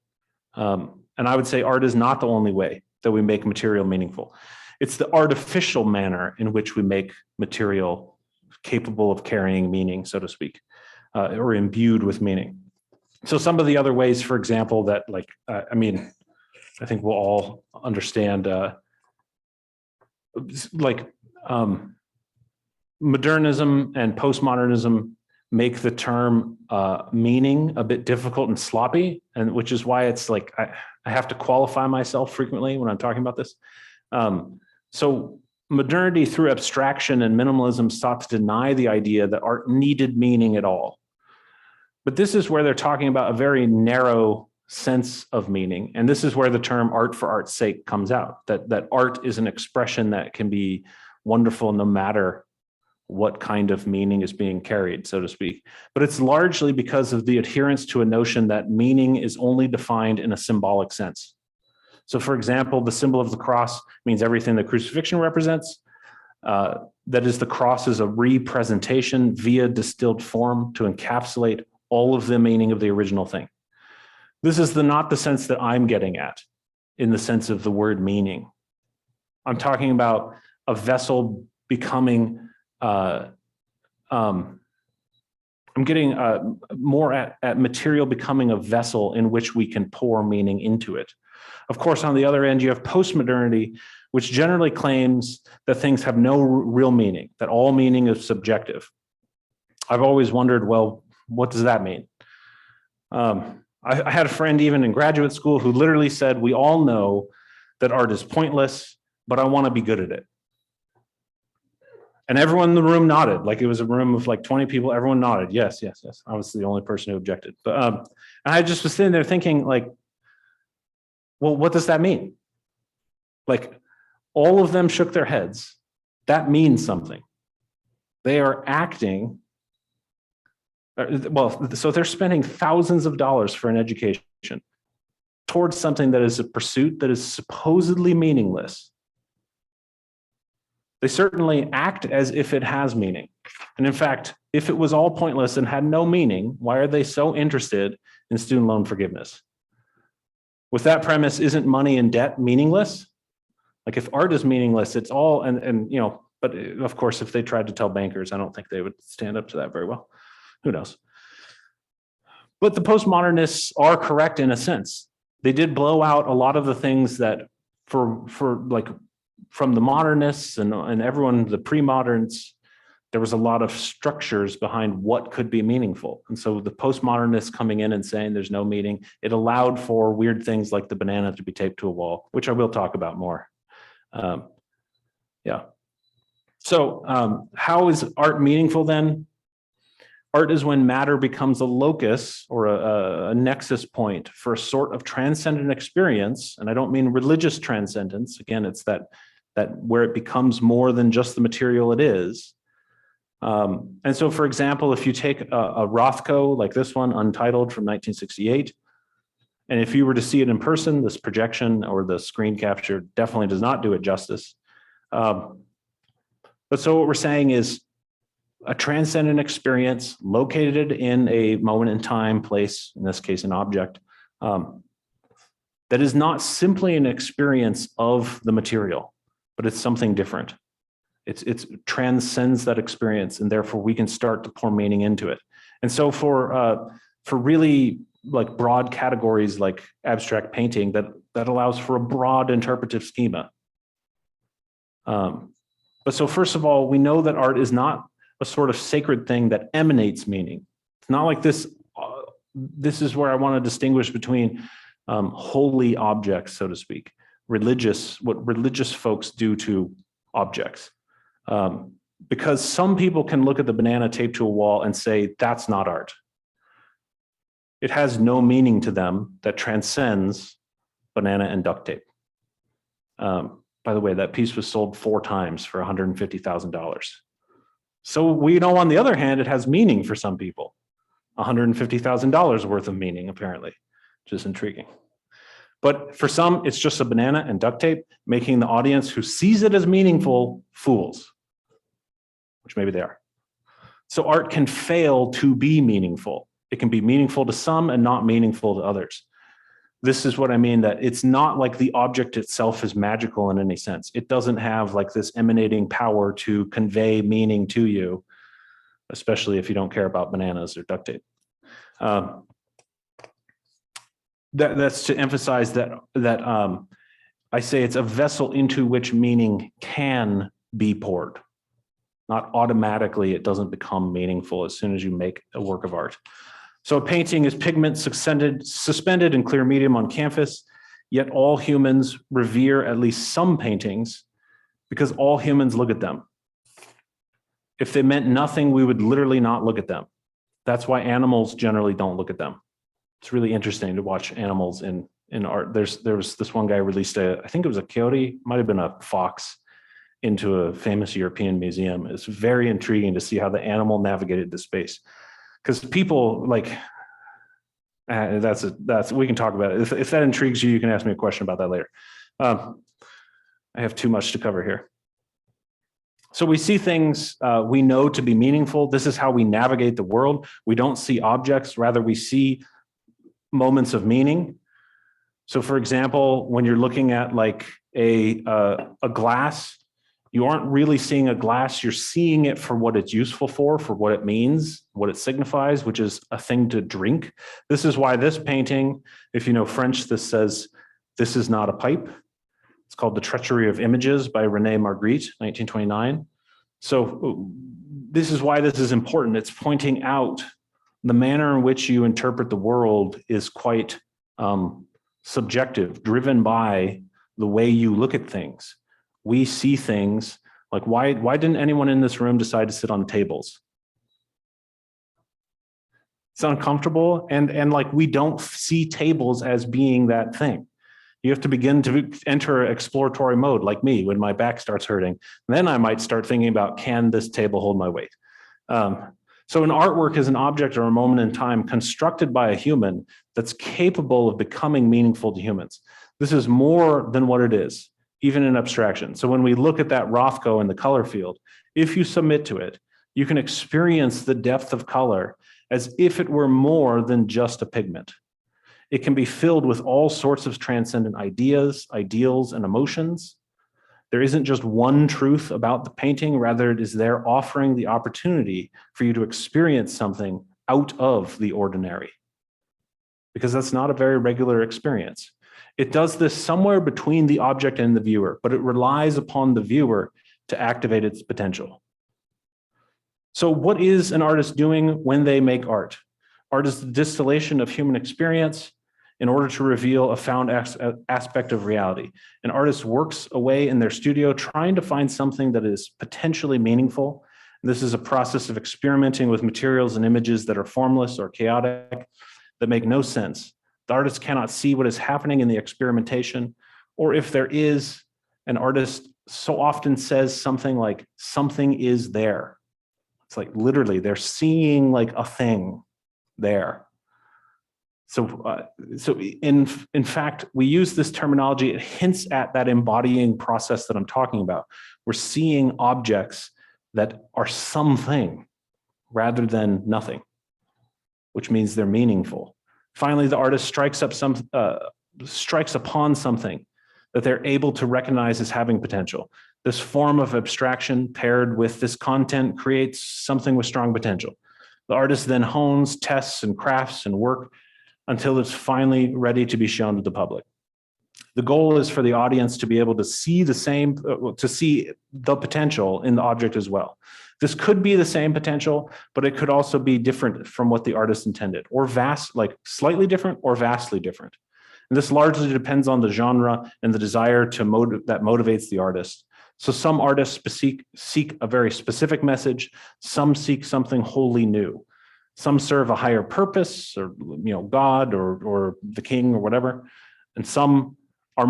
And I would say art is not the only way that we make material meaningful. It's the artificial manner in which we make material capable of carrying meaning, so to speak, or imbued with meaning. So some of the other ways, for example, that I think we'll all understand, modernism and postmodernism make the term meaning a bit difficult and sloppy, and which is why it's like I have to qualify myself frequently when I'm talking about this. So modernity through abstraction and minimalism sought to deny the idea that art needed meaning at all. But this is where they're talking about a very narrow sense of meaning. And this is where the term art for art's sake comes out, that art is an expression that can be wonderful no matter what kind of meaning is being carried, so to speak. But it's largely because of the adherence to a notion that meaning is only defined in a symbolic sense. So for example, the symbol of the cross means everything the crucifixion represents. That is, the cross is a representation via distilled form to encapsulate all of the meaning of the original thing. This is not the sense that I'm getting at in the sense of the word meaning. I'm talking about a vessel becoming, I'm getting more at material becoming a vessel in which we can pour meaning into it. Of course, on the other end, you have postmodernity, which generally claims that things have no real meaning, that all meaning is subjective. I've always wondered, well, what does that mean? I had a friend even in graduate school who literally said, we all know that art is pointless, but I want to be good at it. And everyone in the room nodded, like it was a room of like 20 people, everyone nodded, yes, yes, yes. I was the only person who objected. But I just was sitting there thinking like, well, what does that mean? Like all of them shook their heads. That means something. They are acting. Well, so they're spending thousands of dollars for an education towards something that is a pursuit that is supposedly meaningless. They certainly act as if it has meaning. And in fact, if it was all pointless and had no meaning, why are they so interested in student loan forgiveness? With that premise, isn't money and debt meaningless? Like if art is meaningless, it's all, and you know, but of course, if they tried to tell bankers, I don't think they would stand up to that very well. Who knows? But the postmodernists are correct in a sense. They did blow out a lot of the things that for like from the modernists and everyone, the pre-moderns, there was a lot of structures behind what could be meaningful. And so the postmodernists coming in and saying there's no meaning, it allowed for weird things like the banana to be taped to a wall, which I will talk about more. Yeah. So how is art meaningful then? Art is when matter becomes a locus or a nexus point for a sort of transcendent experience. And I don't mean religious transcendence. Again, it's that where it becomes more than just the material it is. And so, for example, if you take a Rothko like this one, Untitled from 1968, and if you were to see it in person, this projection or the screen capture definitely does not do it justice. But so what we're saying is a transcendent experience located in a moment in time, place, in this case, an object, that is not simply an experience of the material, but it's something different. It transcends that experience, and therefore we can start to pour meaning into it. And so for really like broad categories like abstract painting, that allows for a broad interpretive schema. But so first of all, we know that art is not a sort of sacred thing that emanates meaning. It's not like this. This is where I want to distinguish between holy objects, so to speak, what religious folks do to objects. Because some people can look at the banana taped to a wall and say, that's not art. It has no meaning to them that transcends banana and duct tape. By the way, that piece was sold 4 times for $150,000. So we know, on the other hand, it has meaning for some people. $150,000 worth of meaning, apparently, which is intriguing. But for some, it's just a banana and duct tape, making the audience who sees it as meaningful fools, which maybe they are. So art can fail to be meaningful. It can be meaningful to some and not meaningful to others. This is what I mean, that it's not like the object itself is magical in any sense. It doesn't have like this emanating power to convey meaning to you, especially if you don't care about bananas or duct tape. That's to emphasize that I say it's a vessel into which meaning can be poured. Not automatically, it doesn't become meaningful as soon as you make a work of art. So a painting is pigment suspended in clear medium on canvas, yet all humans revere at least some paintings because all humans look at them. If they meant nothing, we would literally not look at them. That's why animals generally don't look at them. It's really interesting to watch animals in art. There was this one guy released I think it was a coyote, might have been a fox, into a famous European museum. It's very intriguing to see how the animal navigated the space. Because people like, we can talk about it. If that intrigues you, you can ask me a question about that later. I have too much to cover here. So we see things we know to be meaningful. This is how we navigate the world. We don't see objects, rather we see moments of meaning. So for example, when you're looking at like a glass, you aren't really seeing a glass, you're seeing it for what it's useful for what it means, what it signifies, which is a thing to drink. This is why this painting, if you know French, this says, "This is not a pipe." It's called The Treachery of Images by René Magritte, 1929. So this is why this is important. It's pointing out the manner in which you interpret the world is quite subjective, driven by the way you look at things. We see things like, why didn't anyone in this room decide to sit on tables? It's uncomfortable, and like we don't see tables as being that thing. You have to begin to enter exploratory mode, like me, when my back starts hurting. Then I might start thinking about, can this table hold my weight? So an artwork is an object or a moment in time constructed by a human that's capable of becoming meaningful to humans. This is more than what it is, even in abstraction. So when we look at that Rothko in the color field, if you submit to it, you can experience the depth of color as if it were more than just a pigment. It can be filled with all sorts of transcendent ideas, ideals, and emotions. There isn't just one truth about the painting, rather it is there offering the opportunity for you to experience something out of the ordinary, because that's not a very regular experience. It does this somewhere between the object and the viewer, but it relies upon the viewer to activate its potential. So what is an artist doing when they make art? Art is the distillation of human experience in order to reveal a found aspect of reality. An artist works away in their studio trying to find something that is potentially meaningful. This is a process of experimenting with materials and images that are formless or chaotic, that make no sense. The artist cannot see what is happening in the experimentation, or if there is, an artist so often says something like, something is there. It's like literally they're seeing like a thing there. So in fact, we use this terminology, it hints at that embodying process that I'm talking about. We're seeing objects that are something rather than nothing, which means they're meaningful. Finally, the artist strikes upon something that they're able to recognize as having potential. This form of abstraction paired with this content creates something with strong potential. The artist then hones, tests, and crafts and work until it's finally ready to be shown to the public. The goal is for the audience to be able to see the potential in the object as well. This could be the same potential, but it could also be different from what the artist intended, or slightly different or vastly different. And this largely depends on the genre and the desire that motivates the artist. So some artists seek a very specific message, some seek something wholly new. Some serve a higher purpose, or God or the king or whatever, and some are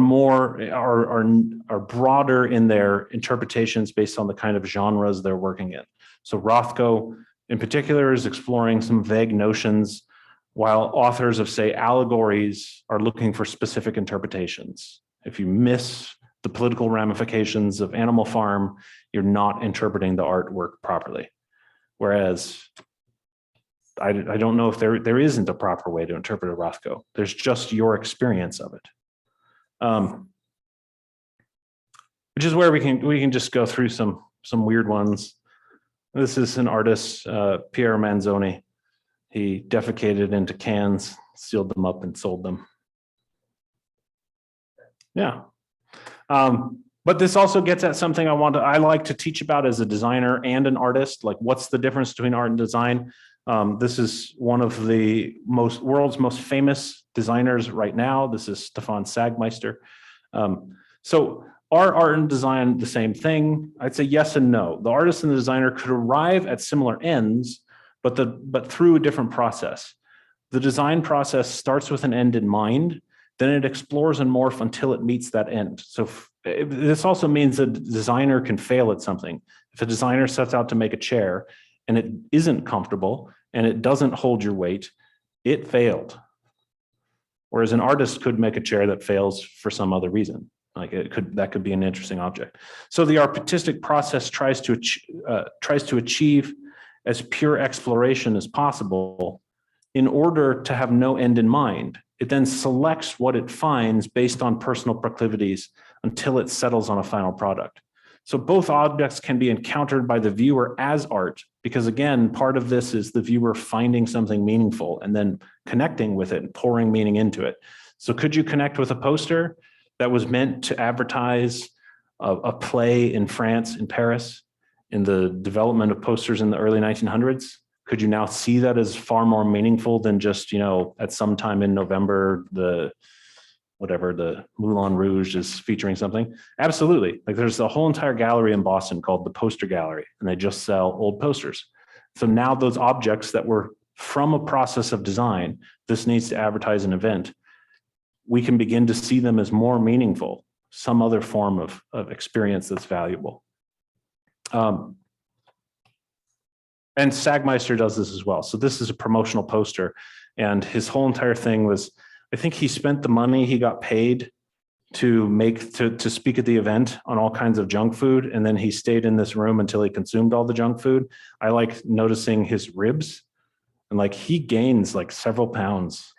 broader in their interpretations based on the kind of genres they're working in. So Rothko in particular is exploring some vague notions, while authors of, say, allegories are looking for specific interpretations. If you miss the political ramifications of Animal Farm, you're not interpreting the artwork properly. Whereas I don't know if there isn't a proper way to interpret a Rothko. There's just your experience of it. Which is where we can just go through some weird ones. This is an artist, Piero Manzoni. He defecated into cans, sealed them up, and sold them. Yeah. But this also gets at something I like to teach about as a designer and an artist. Like, what's the difference between art and design? This is one of the world's most famous designers right now. This is Stefan Sagmeister. So are art and design the same thing? I'd say yes and no. The artist and the designer could arrive at similar ends, but through a different process. The design process starts with an end in mind, then it explores and morphs until it meets that end. So this also means that a designer can fail at something. If a designer sets out to make a chair and it isn't comfortable and it doesn't hold your weight, it failed. Whereas an artist could make a chair that fails for some other reason. Like that could be an interesting object. So the artistic process tries to achieve as pure exploration as possible in order to have no end in mind. It then selects what it finds based on personal proclivities until it settles on a final product. So both objects can be encountered by the viewer as art, because again, part of this is the viewer finding something meaningful and then connecting with it and pouring meaning into it. So could you connect with a poster that was meant to advertise a play in France, in Paris, in the development of posters in the early 1900s? Could you now see that as far more meaningful than just, at some time in November, the Moulin Rouge is featuring something? Absolutely. Like, there's a whole entire gallery in Boston called the Poster Gallery, and they just sell old posters. So now those objects that were from a process of design, this needs to advertise an event, we can begin to see them as more meaningful, some other form of experience that's valuable. And Sagmeister does this as well. So this is a promotional poster, and his whole entire thing was, I think he spent the money he got paid to speak at the event on all kinds of junk food, and then he stayed in this room until he consumed all the junk food. I like noticing his ribs, and like he gains like several pounds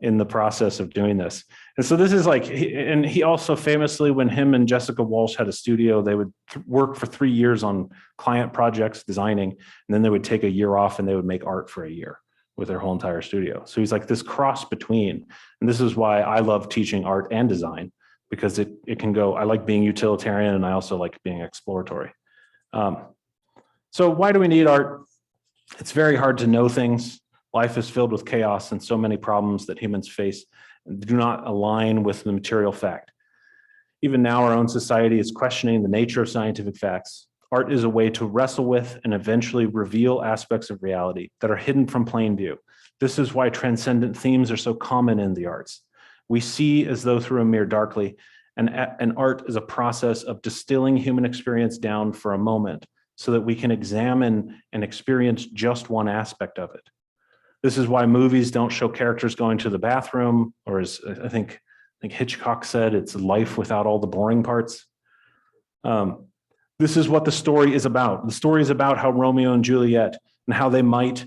in the process of doing this. And so this is like, and he also famously, when him and Jessica Walsh had a studio, they would work for 3 years on client projects, designing, and then they would take a year off and they would make art for a year with their whole entire studio. So he's like this cross between, and this is why I love teaching art and design, because it can go, I like being utilitarian and I also like being exploratory. So why do we need art? It's very hard to know things. Life is filled with chaos and so many problems that humans face do not align with the material fact. Even now, our own society is questioning the nature of scientific facts. Art is a way to wrestle with and eventually reveal aspects of reality that are hidden from plain view. This is why transcendent themes are so common in the arts. We see as though through a mirror darkly, and art is a process of distilling human experience down for a moment so that we can examine and experience just one aspect of it. This is why movies don't show characters going to the bathroom, or as I think Hitchcock said, it's life without all the boring parts. This is what the story is about. The story is about how Romeo and Juliet and how they might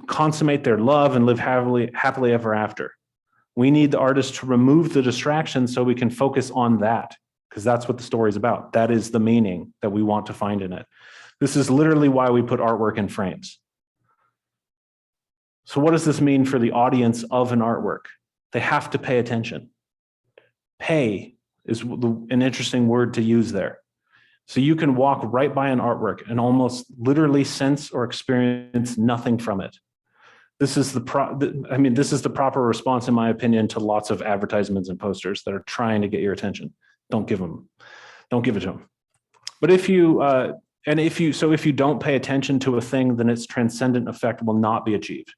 consummate their love and live happily ever after. We need the artist to remove the distraction so we can focus on that, because that's what the story is about. That is the meaning that we want to find in it. This is literally why we put artwork in frames. So what does this mean for the audience of an artwork? They have to pay attention. Pay is an interesting word to use there. So you can walk right by an artwork and almost literally sense or experience nothing from it. This is the proper response, in my opinion, to lots of advertisements and posters that are trying to get your attention. Don't give it to them. But if you don't pay attention to a thing, then its transcendent effect will not be achieved.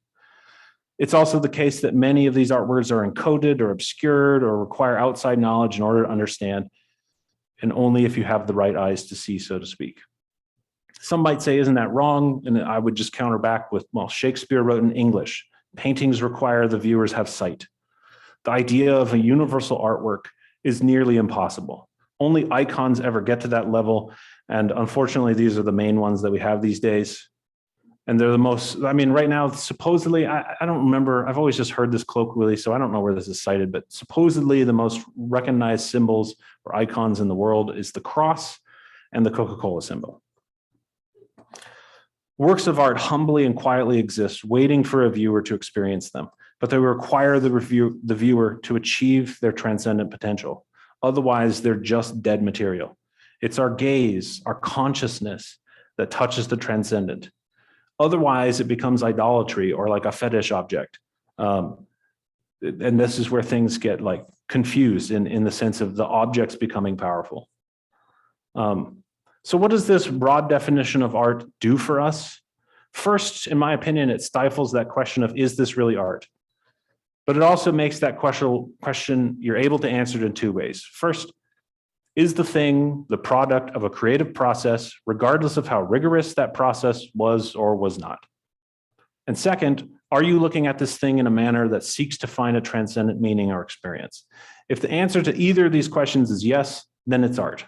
It's also the case that many of these artworks are encoded or obscured or require outside knowledge in order to understand, and only if you have the right eyes to see, so to speak. Some might say, isn't that wrong? And I would just counter back with, well, Shakespeare wrote in English. Paintings require the viewers have sight. The idea of a universal artwork is nearly impossible. Only icons ever get to that level. And unfortunately, these are the main ones that we have these days. And they're the most, I mean, right now, supposedly, I don't remember, I've always just heard this colloquially, so I don't know where this is cited, but supposedly the most recognized symbols or icons in the world is the cross and the Coca-Cola symbol. Works of art humbly and quietly exist, waiting for a viewer to experience them, but they require the viewer to achieve their transcendent potential. Otherwise, they're just dead material. It's our gaze, our consciousness that touches the transcendent. Otherwise, it becomes idolatry or like a fetish object. And this is where things get like confused in the sense of the objects becoming powerful. So what does this broad definition of art do for us? First, in my opinion, it stifles that question of, is this really art? But it also makes that question you're able to answer it in two ways. First, is the thing the product of a creative process, regardless of how rigorous that process was or was not? And second, are you looking at this thing in a manner that seeks to find a transcendent meaning or experience? If the answer to either of these questions is yes, then it's art.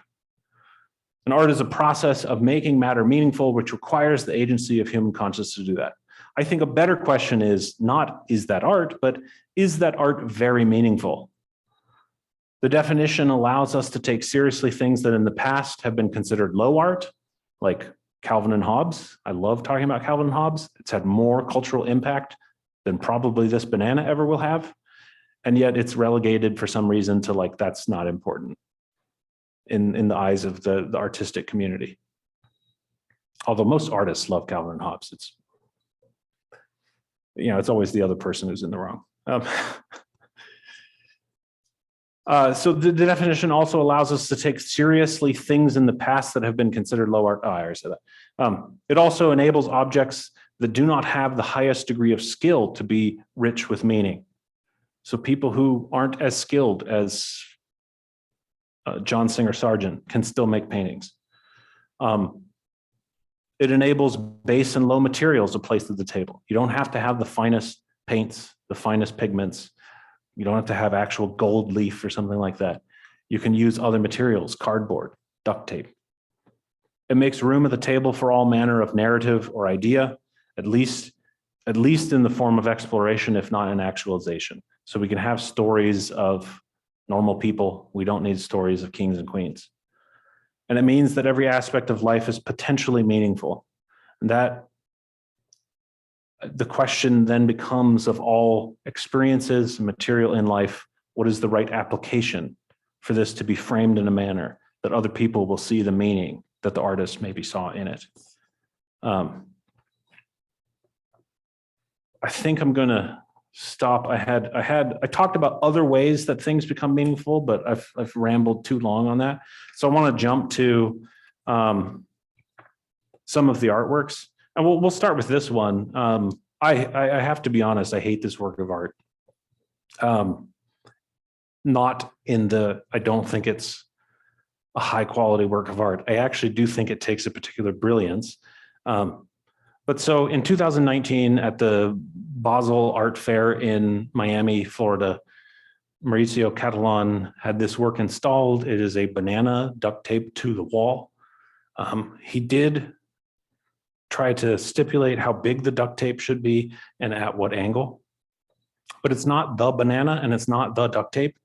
And art is a process of making matter meaningful, which requires the agency of human consciousness to do that. I think a better question is not, is that art, but is that art very meaningful? The definition allows us to take seriously things that in the past have been considered low art, like Calvin and Hobbes. I love talking about Calvin and Hobbes. It's had more cultural impact than probably this banana ever will have. And yet it's relegated for some reason to like, that's not important in the eyes of the artistic community. Although most artists love Calvin and Hobbes. It's, it's always the other person who's in the wrong. So the definition also allows us to take seriously things in the past that have been considered low art. Oh, I already said that. It also enables objects that do not have the highest degree of skill to be rich with meaning. So people who aren't as skilled as John Singer Sargent can still make paintings. It enables base and low materials to place at the table. You don't have to have the finest paints, the finest pigments. You don't have to have actual gold leaf or something like that. You can use other materials, cardboard, duct tape. It makes room at the table for all manner of narrative or idea, at least in the form of exploration, if not in actualization. So we can have stories of normal people. We don't need stories of kings and queens. And it means that every aspect of life is potentially meaningful. And that the question then becomes, of all experiences and material in life, what is the right application for this to be framed in a manner that other people will see the meaning that the artist maybe saw in it? I think I'm going to stop. I talked about other ways that things become meaningful, but I've rambled too long on that. So I want to jump to some of the artworks. And we'll start with this one. I have to be honest, I hate this work of art. Not in the, I don't think it's a high quality work of art. I actually do think it takes a particular brilliance. But so in 2019 at the Basel Art Fair in Miami, Florida, Mauricio Catalan had this work installed. It is a banana duct taped to the wall. He did try to stipulate how big the duct tape should be and at what angle, but it's not the banana and it's not the duct tape.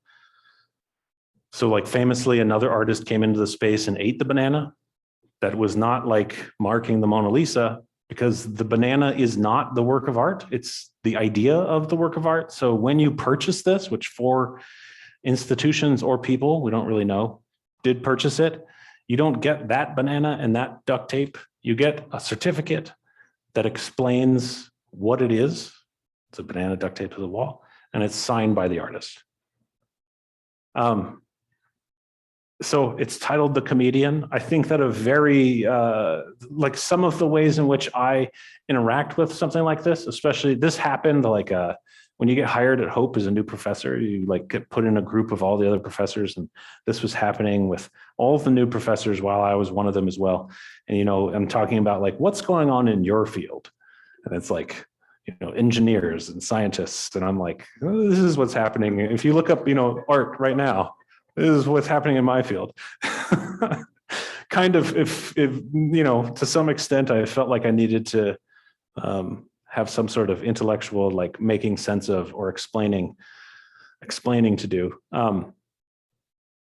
So like famously, another artist came into the space and ate the banana. That was not like marking the Mona Lisa, because the banana is not the work of art. It's the idea of the work of art. So when you purchase this, which for institutions or people, we don't really know, did purchase it, you don't get that banana and that duct tape. You get a certificate that explains what it is. It's a banana duct tape to the wall, and it's signed by the artist. So it's titled The Comedian. I think that a very, like some of the ways in which I interact with something like this, especially this happened like when you get hired at Hope as a new professor, you like get put in a group of all the other professors. And this was happening with all of the new professors while I was one of them as well. And, I'm talking about like, what's going on in your field? And it's like, engineers and scientists. And I'm like, oh, this is what's happening. If you look up, art right now, this is what's happening in my field. Kind of, if to some extent, I felt like I needed to have some sort of intellectual, like making sense of or explaining to do.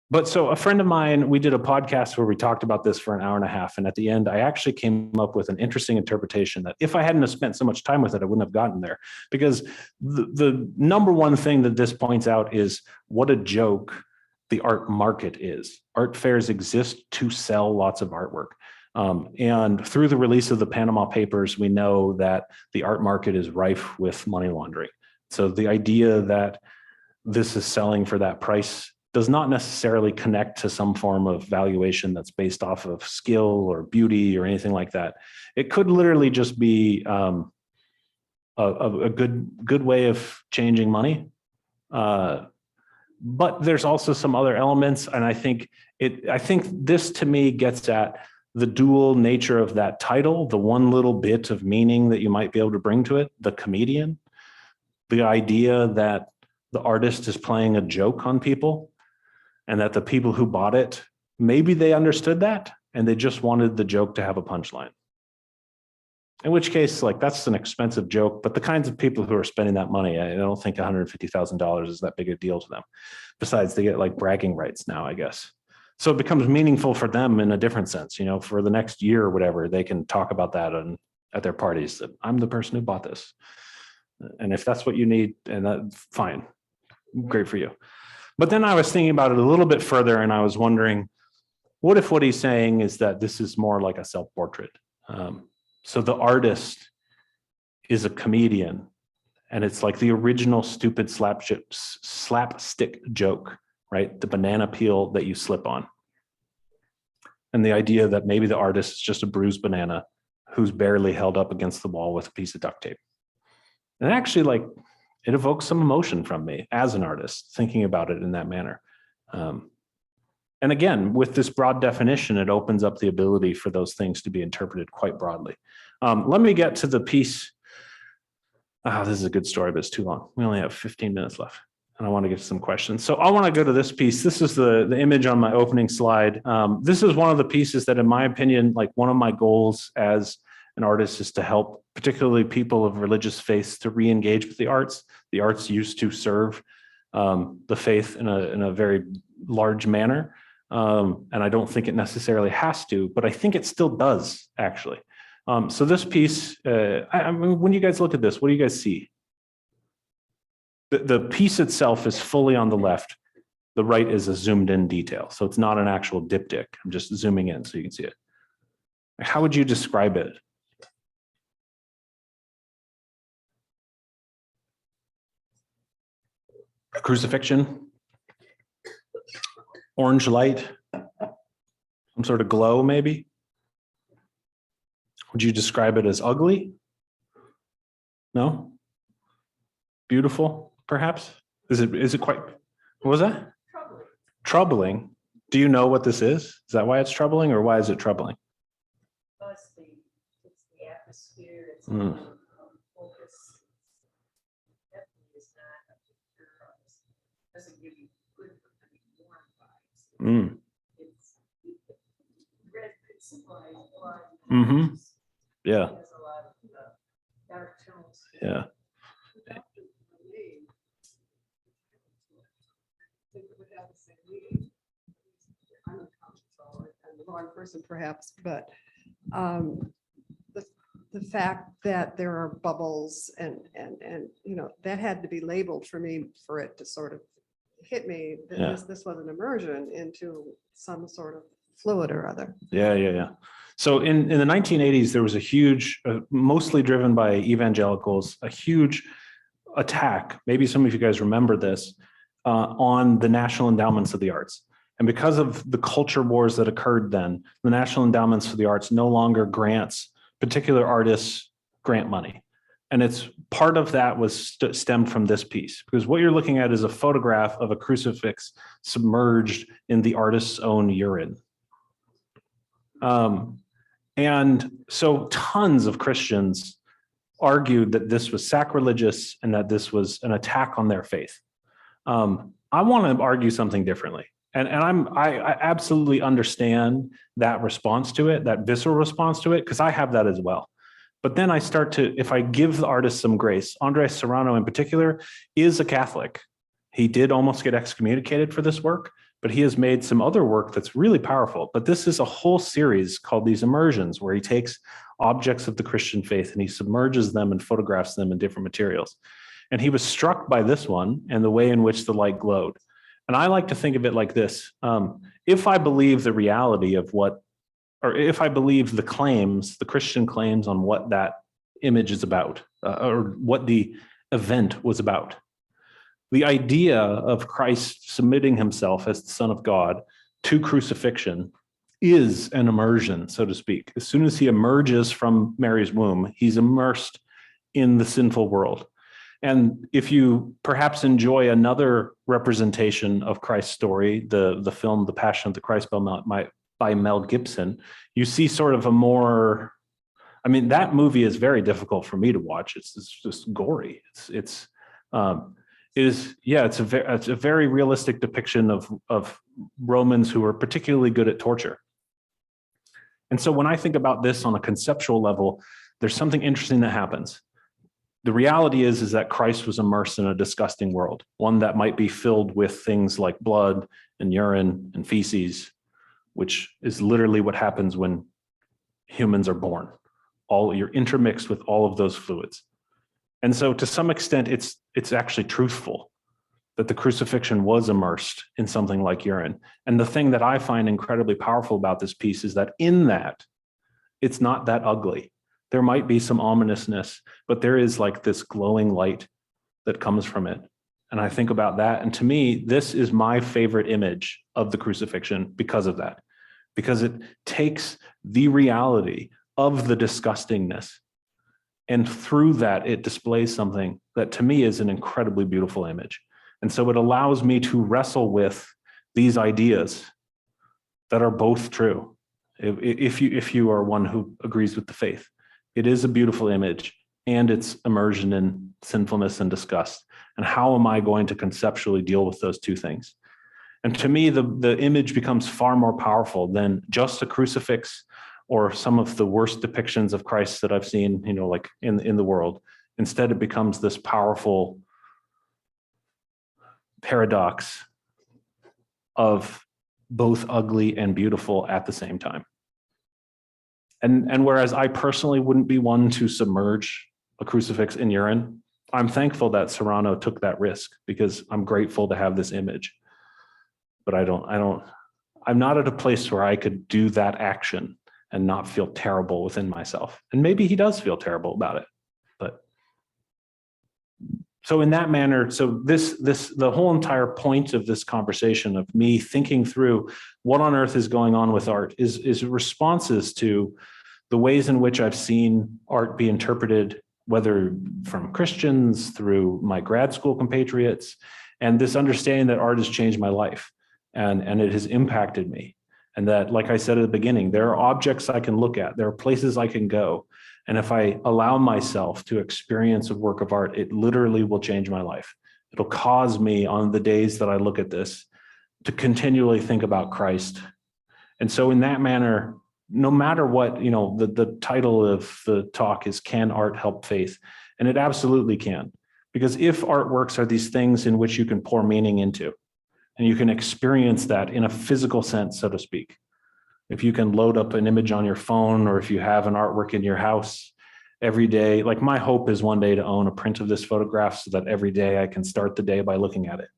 But so a friend of mine, we did a podcast where we talked about this for an hour and a half. And at the end, I actually came up with an interesting interpretation that if I hadn't have spent so much time with it, I wouldn't have gotten there. Because the number one thing that this points out is what a joke the art market is. Art fairs exist to sell lots of artwork. And through the release of the Panama Papers, we know that the art market is rife with money laundering. So the idea that this is selling for that price does not necessarily connect to some form of valuation that's based off of skill or beauty or anything like that. It could literally just be a good way of changing money. But there's also some other elements, and I think this to me gets at the dual nature of that title, the one little bit of meaning that you might be able to bring to it, the comedian, the idea that the artist is playing a joke on people, and that the people who bought it, maybe they understood that and they just wanted the joke to have a punchline. In which case, like, that's an expensive joke, but the kinds of people who are spending that money, I don't think $150,000 is that big a deal to them. Besides, they get like bragging rights now, I guess. So it becomes meaningful for them in a different sense, for the next year or whatever, they can talk about that at their parties, that I'm the person who bought this. And if that's what you need, and that's fine, great for you. But then I was thinking about it a little bit further, and I was wondering, what if what he's saying is that this is more like a self-portrait? So the artist is a comedian, and it's like the original stupid slapstick joke, right? The banana peel that you slip on. And the idea that maybe the artist is just a bruised banana who's barely held up against the wall with a piece of duct tape. And actually, like, it evokes some emotion from me as an artist, thinking about it in that manner. And again, with this broad definition, it opens up the ability for those things to be interpreted quite broadly. Let me get to the piece. This is a good story, but it's too long. We only have 15 minutes left, and I want to get to some questions. So I want to go to this piece. This is the image on my opening slide. This is one of the pieces that, in my opinion, like, one of my goals as an artist is to help particularly people of religious faiths to re-engage with the arts. The arts used to serve the faith in a very large manner. And I don't think it necessarily has to, but I think it still does, actually. So this piece, I mean, when you guys look at this, what do you guys see? The piece itself is fully on the left. The right is a zoomed in detail. So it's not an actual diptych. I'm just zooming in so you can see it. How would you describe it? Crucifixion, orange light, some sort of glow, maybe. Would you describe it as ugly? No? Beautiful, perhaps? Is it quite, what was that? Troubling. Do you know what this is? Is that why it's troubling, or why is it troubling? It's the atmosphere, it's focus. Definitely is not a picture of this. Doesn't give you good, warm vibes. It's red could symbolize blood. Mm-hmm. Yeah. It has a lot of dark tones. Yeah. I'm the wrong person perhaps, but the fact that there are bubbles and that had to be labeled for me for it to sort of hit me that Yeah. this was an immersion into some sort of fluid or other. Yeah. So in the 1980s, there was a huge, mostly driven by evangelicals, a huge attack. Maybe some of you guys remember this, on the National Endowments of the Arts. And because of the culture wars that occurred then, the National Endowments for the Arts no longer grants particular artists grant money. And it's part of that was stemmed from this piece, because what you're looking at is a photograph of a crucifix submerged in the artist's own urine. And so tons of Christians argued that this was sacrilegious and that this was an attack on their faith. I want to argue something differently. And I absolutely understand that response to it, that visceral response to it, because I have that as well. But then I start to, if I give the artist some grace, Andres Serrano in particular is a Catholic. He did almost get excommunicated for this work, but he has made some other work that's really powerful. But this is a whole series called these immersions, where he takes objects of the Christian faith and he submerges them and photographs them in different materials. And he was struck by this one and the way in which the light glowed. And I like to think of it like this. If I believe the reality of what, or if I believe the claims, the Christian claims on what that image is about, or what the event was about, the idea of Christ submitting himself as the Son of God to crucifixion is an immersion, so to speak. As soon as he emerges from Mary's womb, he's immersed in the sinful world. And if you perhaps enjoy another representation of Christ's story, the film The Passion of the Christ by Mel Gibson, you see sort of a more, I mean, that movie is very difficult for me to watch. It's just gory. It's a very realistic depiction of Romans who are particularly good at torture. And so when I think about this on a conceptual level, there's something interesting that happens. The reality is that Christ was immersed in a disgusting world, one that might be filled with things like blood and urine and feces, which is literally what happens when humans are born. You're intermixed with all of those fluids. And so to some extent, it's actually truthful that the crucifixion was immersed in something like urine. And the thing that I find incredibly powerful about this piece is that in that, it's not that ugly. There might be some ominousness, but there is like this glowing light that comes from it. And I think about that. And to me, this is my favorite image of the crucifixion because of that, because it takes the reality of the disgustingness, and through that, it displays something that to me is an incredibly beautiful image. And so it allows me to wrestle with these ideas that are both true. If you are one who agrees with the faith, it is a beautiful image and it's immersion in sinfulness and disgust. And how am I going to conceptually deal with those two things? And to me, the image becomes far more powerful than just a crucifix or some of the worst depictions of Christ that I've seen, like in the world. Instead, it becomes this powerful paradox of both ugly and beautiful at the same time. And whereas I personally wouldn't be one to submerge a crucifix in urine, I'm thankful that Serrano took that risk because I'm grateful to have this image. But I'm not at a place where I could do that action and not feel terrible within myself. And maybe he does feel terrible about it. But so in that manner, so the whole entire point of this conversation of me thinking through what on earth is going on with art is responses to the ways in which I've seen art be interpreted, whether from Christians through my grad school compatriots, and this understanding that art has changed my life and it has impacted me. And that, like I said at the beginning, there are objects I can look at, there are places I can go. And if I allow myself to experience a work of art, it literally will change my life. It'll cause me on the days that I look at this to continually think about Christ. And so in that manner, no matter what, the title of the talk is, Can Art Help Faith? And it absolutely can. Because if artworks are these things in which you can pour meaning into, and you can experience that in a physical sense, so to speak. If you can load up an image on your phone, or if you have an artwork in your house every day, like my hope is one day to own a print of this photograph so that every day I can start the day by looking at it.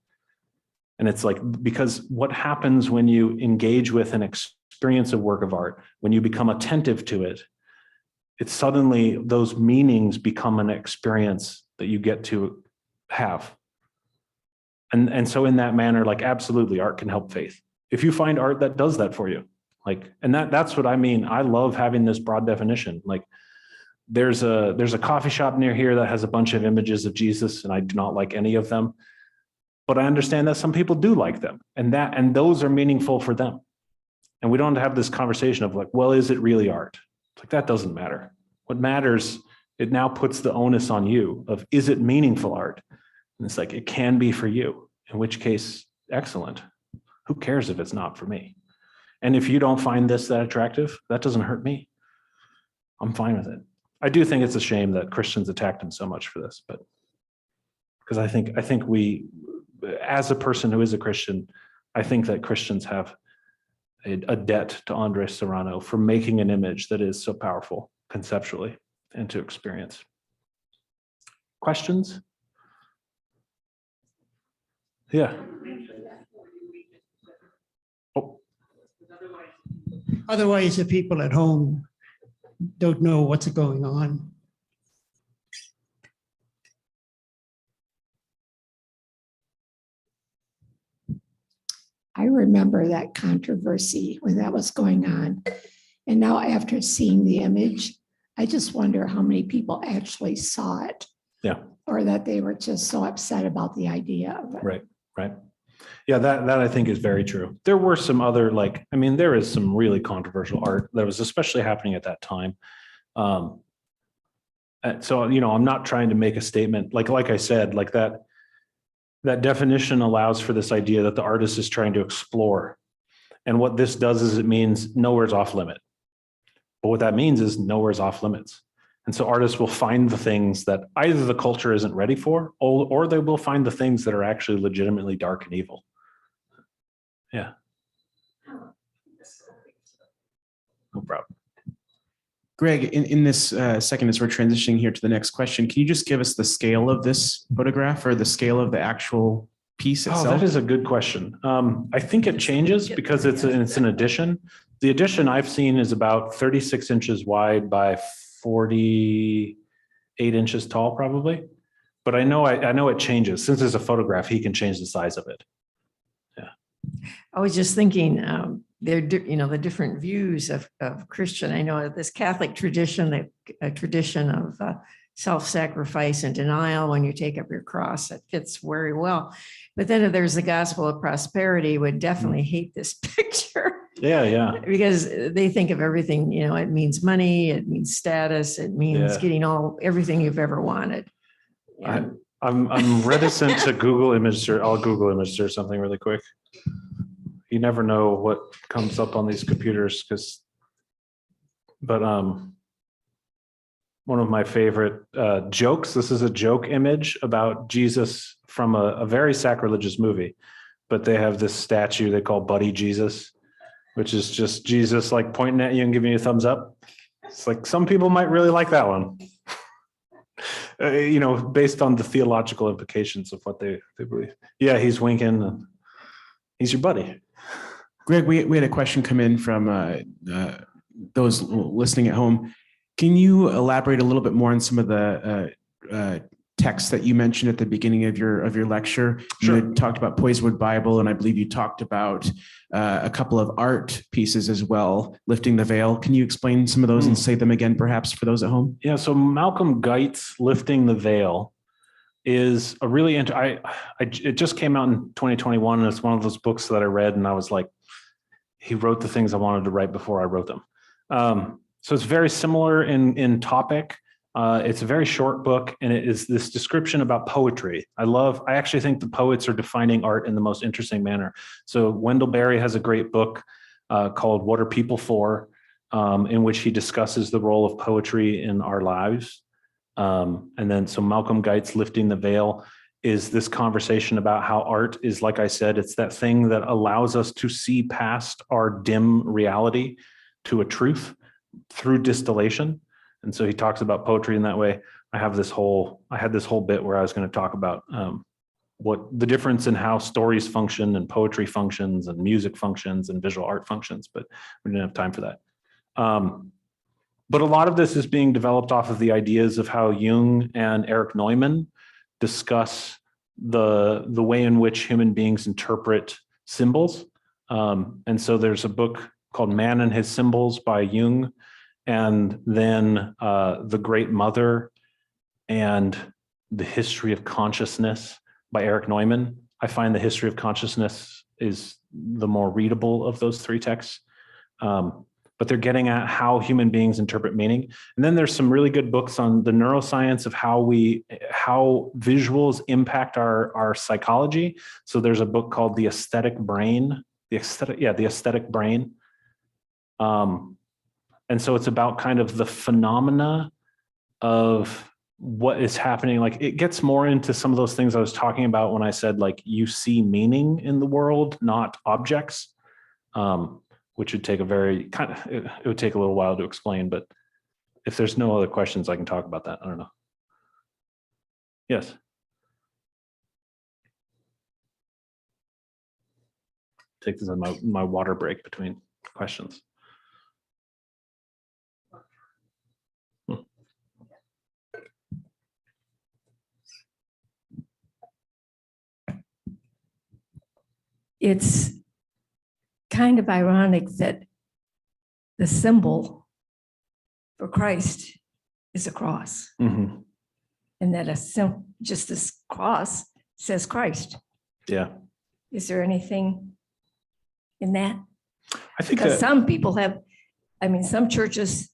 And it's like, because what happens when you engage with an experience of work of art, when you become attentive to it, it's suddenly those meanings become an experience that you get to have. And so in that manner, like, absolutely, art can help faith. If you find art that does that for you, like, and that's what I mean. I love having this broad definition. Like, there's a coffee shop near here that has a bunch of images of Jesus, and I do not like any of them. But I understand that some people do like them, and those are meaningful for them. And we don't have this conversation of like, well, is it really art? It's like, that doesn't matter. What matters, it now puts the onus on you of, is it meaningful art? And it's like, it can be for you, in which case, excellent. Who cares if it's not for me? And if you don't find this that attractive, that doesn't hurt me. I'm fine with it. I do think it's a shame that Christians attacked him so much for this, but because I think we, as a person who is a Christian, I think that Christians have a debt to Andres Serrano for making an image that is so powerful conceptually and to experience. Questions? Yeah. Oh, Otherwise, the people at home don't know what's going on. I remember that controversy when that was going on. And now after seeing the image, I just wonder how many people actually saw it. Yeah. Or that they were just so upset about the idea of it. right, right. Yeah, that I think is very true. There were some other, like, I mean, there is some really controversial art that was especially happening at that time. And so, you know, I'm not trying to make a statement, like I said, like that definition allows for this idea that the artist is trying to explore. And what this does is it means nowhere's off limit. But what that means is nowhere's off limits. And so artists will find the things that either the culture isn't ready for, or they will find the things that are actually legitimately dark and evil. Yeah. No problem. Greg, in this second, as we're transitioning here to the next question, can you just give us the scale of this photograph or the scale of the actual piece Oh, itself? that is a good question. I think it changes because it's an edition. The edition I've seen is about 36 inches wide by 48 inches tall, probably. But I know it changes. Since it's a photograph, he can change the size of it. I was just thinking, the different views of Christian. I know this Catholic tradition, a tradition of self-sacrifice and denial when you take up your cross, it fits very well. But then if there's the gospel of prosperity, would definitely hate this picture. Yeah. Because they think of everything, it means money, it means status, it means Yeah. getting everything you've ever wanted. I'm reticent to Google image search. I'll Google image search something really quick. You never know what comes up on these computers but one of my favorite jokes, this is a joke image about Jesus from a very sacrilegious movie, but they have this statue they call Buddy Jesus, which is just Jesus like pointing at you and giving you a thumbs up. It's like some people might really like that one. Based on the theological implications of what they believe. Yeah, he's winking. He's your buddy. Greg, we had a question come in from those listening at home. Can you elaborate a little bit more on some of the texts that you mentioned at the beginning of your lecture? Sure. You had talked about Poisewood Bible, and I believe you talked about a couple of art pieces as well, Lifting the Veil. Can you explain some of those and say them again, perhaps, for those at home? Yeah, so Malcolm Geit's Lifting the Veil is a really it just came out in 2021, and it's one of those books that I read and I was like, he wrote the things I wanted to write before I wrote them. So it's very similar in topic. It's a very short book, and it is this description about poetry. I actually think the poets are defining art in the most interesting manner. So Wendell Berry has a great book called What Are People For? In which he discusses the role of poetry in our lives. And then so Malcolm Geit's Lifting the Veil is this conversation about how art is, like I said, it's that thing that allows us to see past our dim reality to a truth through distillation. And so he talks about poetry in that way. I had this whole bit where I was going to talk about what the difference in how stories function and poetry functions and music functions and visual art functions, but we didn't have time for that. But a lot of this is being developed off of the ideas of how Jung and Erich Neumann discuss the way in which human beings interpret symbols. And so there's a book called Man and His Symbols by Jung, and then The Great Mother and The History of Consciousness by Erich Neumann. I find The History of Consciousness is the more readable of those three texts. But they're getting at how human beings interpret meaning. And then there's some really good books on the neuroscience of how visuals impact our psychology. So there's a book called The Aesthetic Brain, The Aesthetic Brain. And so it's about kind of the phenomena of what is happening. Like it gets more into some of those things I was talking about when I said like you see meaning in the world, not objects, which would take a very kind of, it would take a little while to explain, but if there's no other questions, I can talk about that. I don't know. Yes. Take this as my water break between questions. It's kind of ironic that the symbol for Christ is a cross, Mm-hmm. and that just this cross says Christ. Yeah. Is there anything in that? I think Because that, some people have, I mean, some churches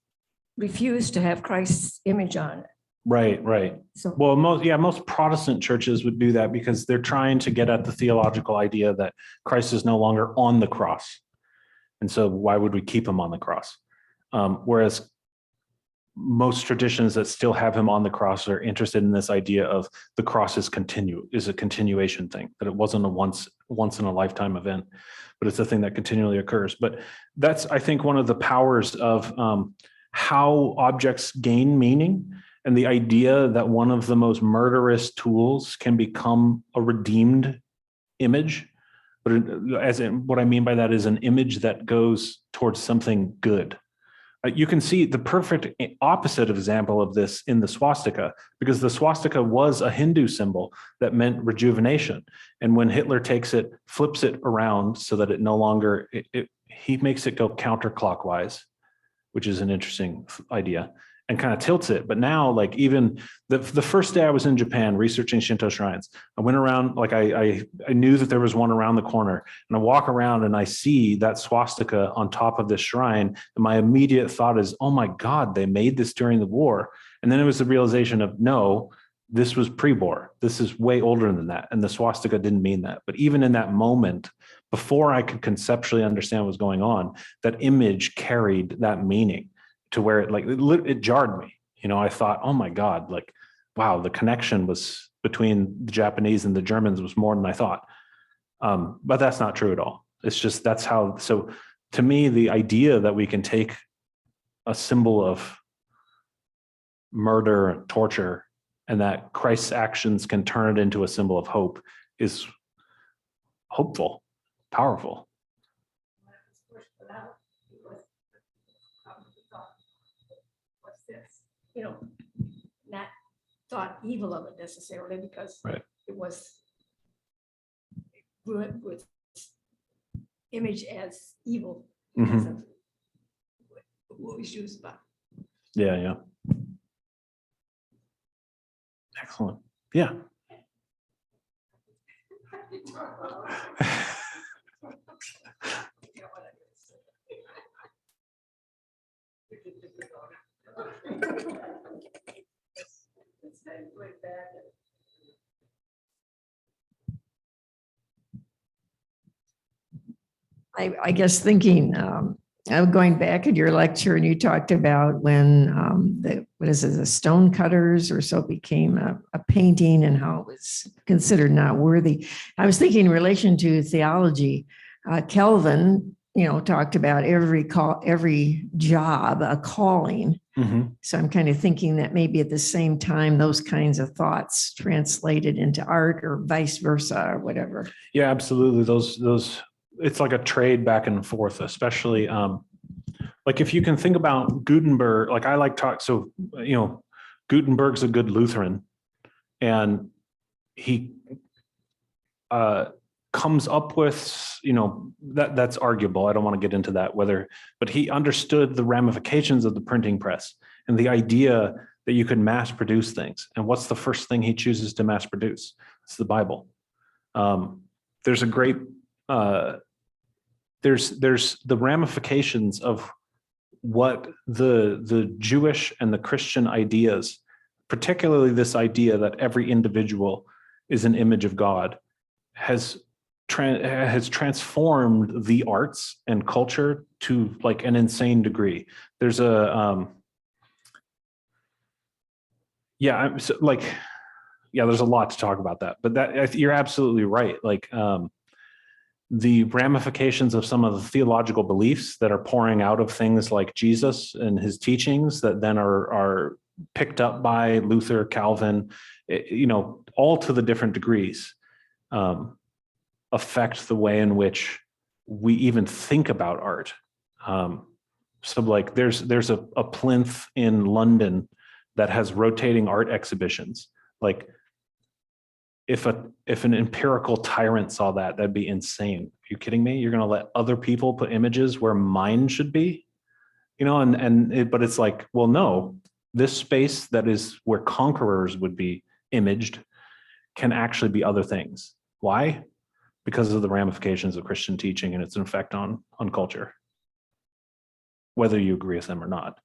refuse to have Christ's image on it. right. So, Well, most Protestant churches would do that because they're trying to get at the theological idea that Christ is no longer on the cross. And so why would we keep him on the cross? Whereas most traditions that still have him on the cross are interested in this idea of the cross is a continuation thing, that it wasn't a once in a lifetime event, but it's a thing that continually occurs. But that's, I think, one of the powers of how objects gain meaning, and the idea that one of the most murderous tools can become a redeemed image. But what I mean by that is an image that goes towards something good. You can see the perfect opposite example of this in the swastika, because the swastika was a Hindu symbol that meant rejuvenation. And when Hitler takes it, flips it around so that it no longer, he makes it go counterclockwise, which is an interesting idea, and kind of tilts it. But now, like even the first day I was in Japan researching Shinto shrines, I went around, like I knew that there was one around the corner, and I walk around and I see that swastika on top of this shrine. And my immediate thought is, oh my God, they made this during the war. And then it was the realization of, no, this was pre-war. This is way older than that. And the swastika didn't mean that. But even in that moment, before I could conceptually understand what was going on, that image carried that meaning to where it jarred me. You know, I thought, oh my God, like, wow, the connection was between the Japanese and the Germans was more than I thought. But that's not true at all. It's just, that's how, so to me, the idea that we can take a symbol of murder and torture and that Christ's actions can turn it into a symbol of hope is hopeful, powerful. you know, not thought evil of it necessarily, because Right. it was with image as evil because of what was used by. Yeah. Excellent. Yeah. I guess thinking, I'm going back at your lecture and you talked about when what is it, the stone cutters or so became a painting and how it was considered not worthy. I was thinking in relation to theology, Calvin, talked about every job, a calling. So I'm kind of thinking that maybe at the same time, those kinds of thoughts translated into art or vice versa or whatever. Yeah, absolutely. Those it's like a trade back and forth, especially like if you can think about Gutenberg, like I like talk. So, Gutenberg's a good Lutheran and he comes up with, that's arguable. I don't want to get into that but he understood the ramifications of the printing press and the idea that you could mass produce things. And what's the first thing he chooses to mass produce? It's the Bible. There's a great, there's the ramifications of what the Jewish and the Christian ideas, particularly this idea that every individual is an image of God, has transformed the arts and culture to like an insane degree. There's a Yeah, I'm so, like, yeah, there's a lot to talk about that, but you're absolutely right. Like, the ramifications of some of the theological beliefs that are pouring out of things like Jesus and his teachings that then are picked up by Luther, Calvin, all to the different degrees, affect the way in which we even think about art. So like there's a plinth in London that has rotating art exhibitions. Like if an empirical tyrant saw that, that'd be insane. Are you kidding me? You're going to let other people put images where mine should be, but it's like, well, no, this space that is where conquerors would be imaged can actually be other things. Why? Because of the ramifications of Christian teaching and its effect on culture, whether you agree with them or not.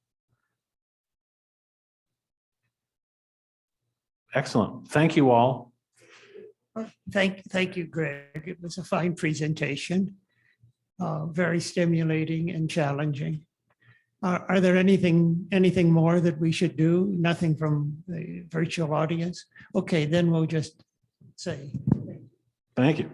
Excellent. Thank you all. Thank you, Greg. It was a fine presentation, very stimulating and challenging. Are there anything more that we should do? Nothing from the virtual audience? Okay, then we'll just say. Thank you.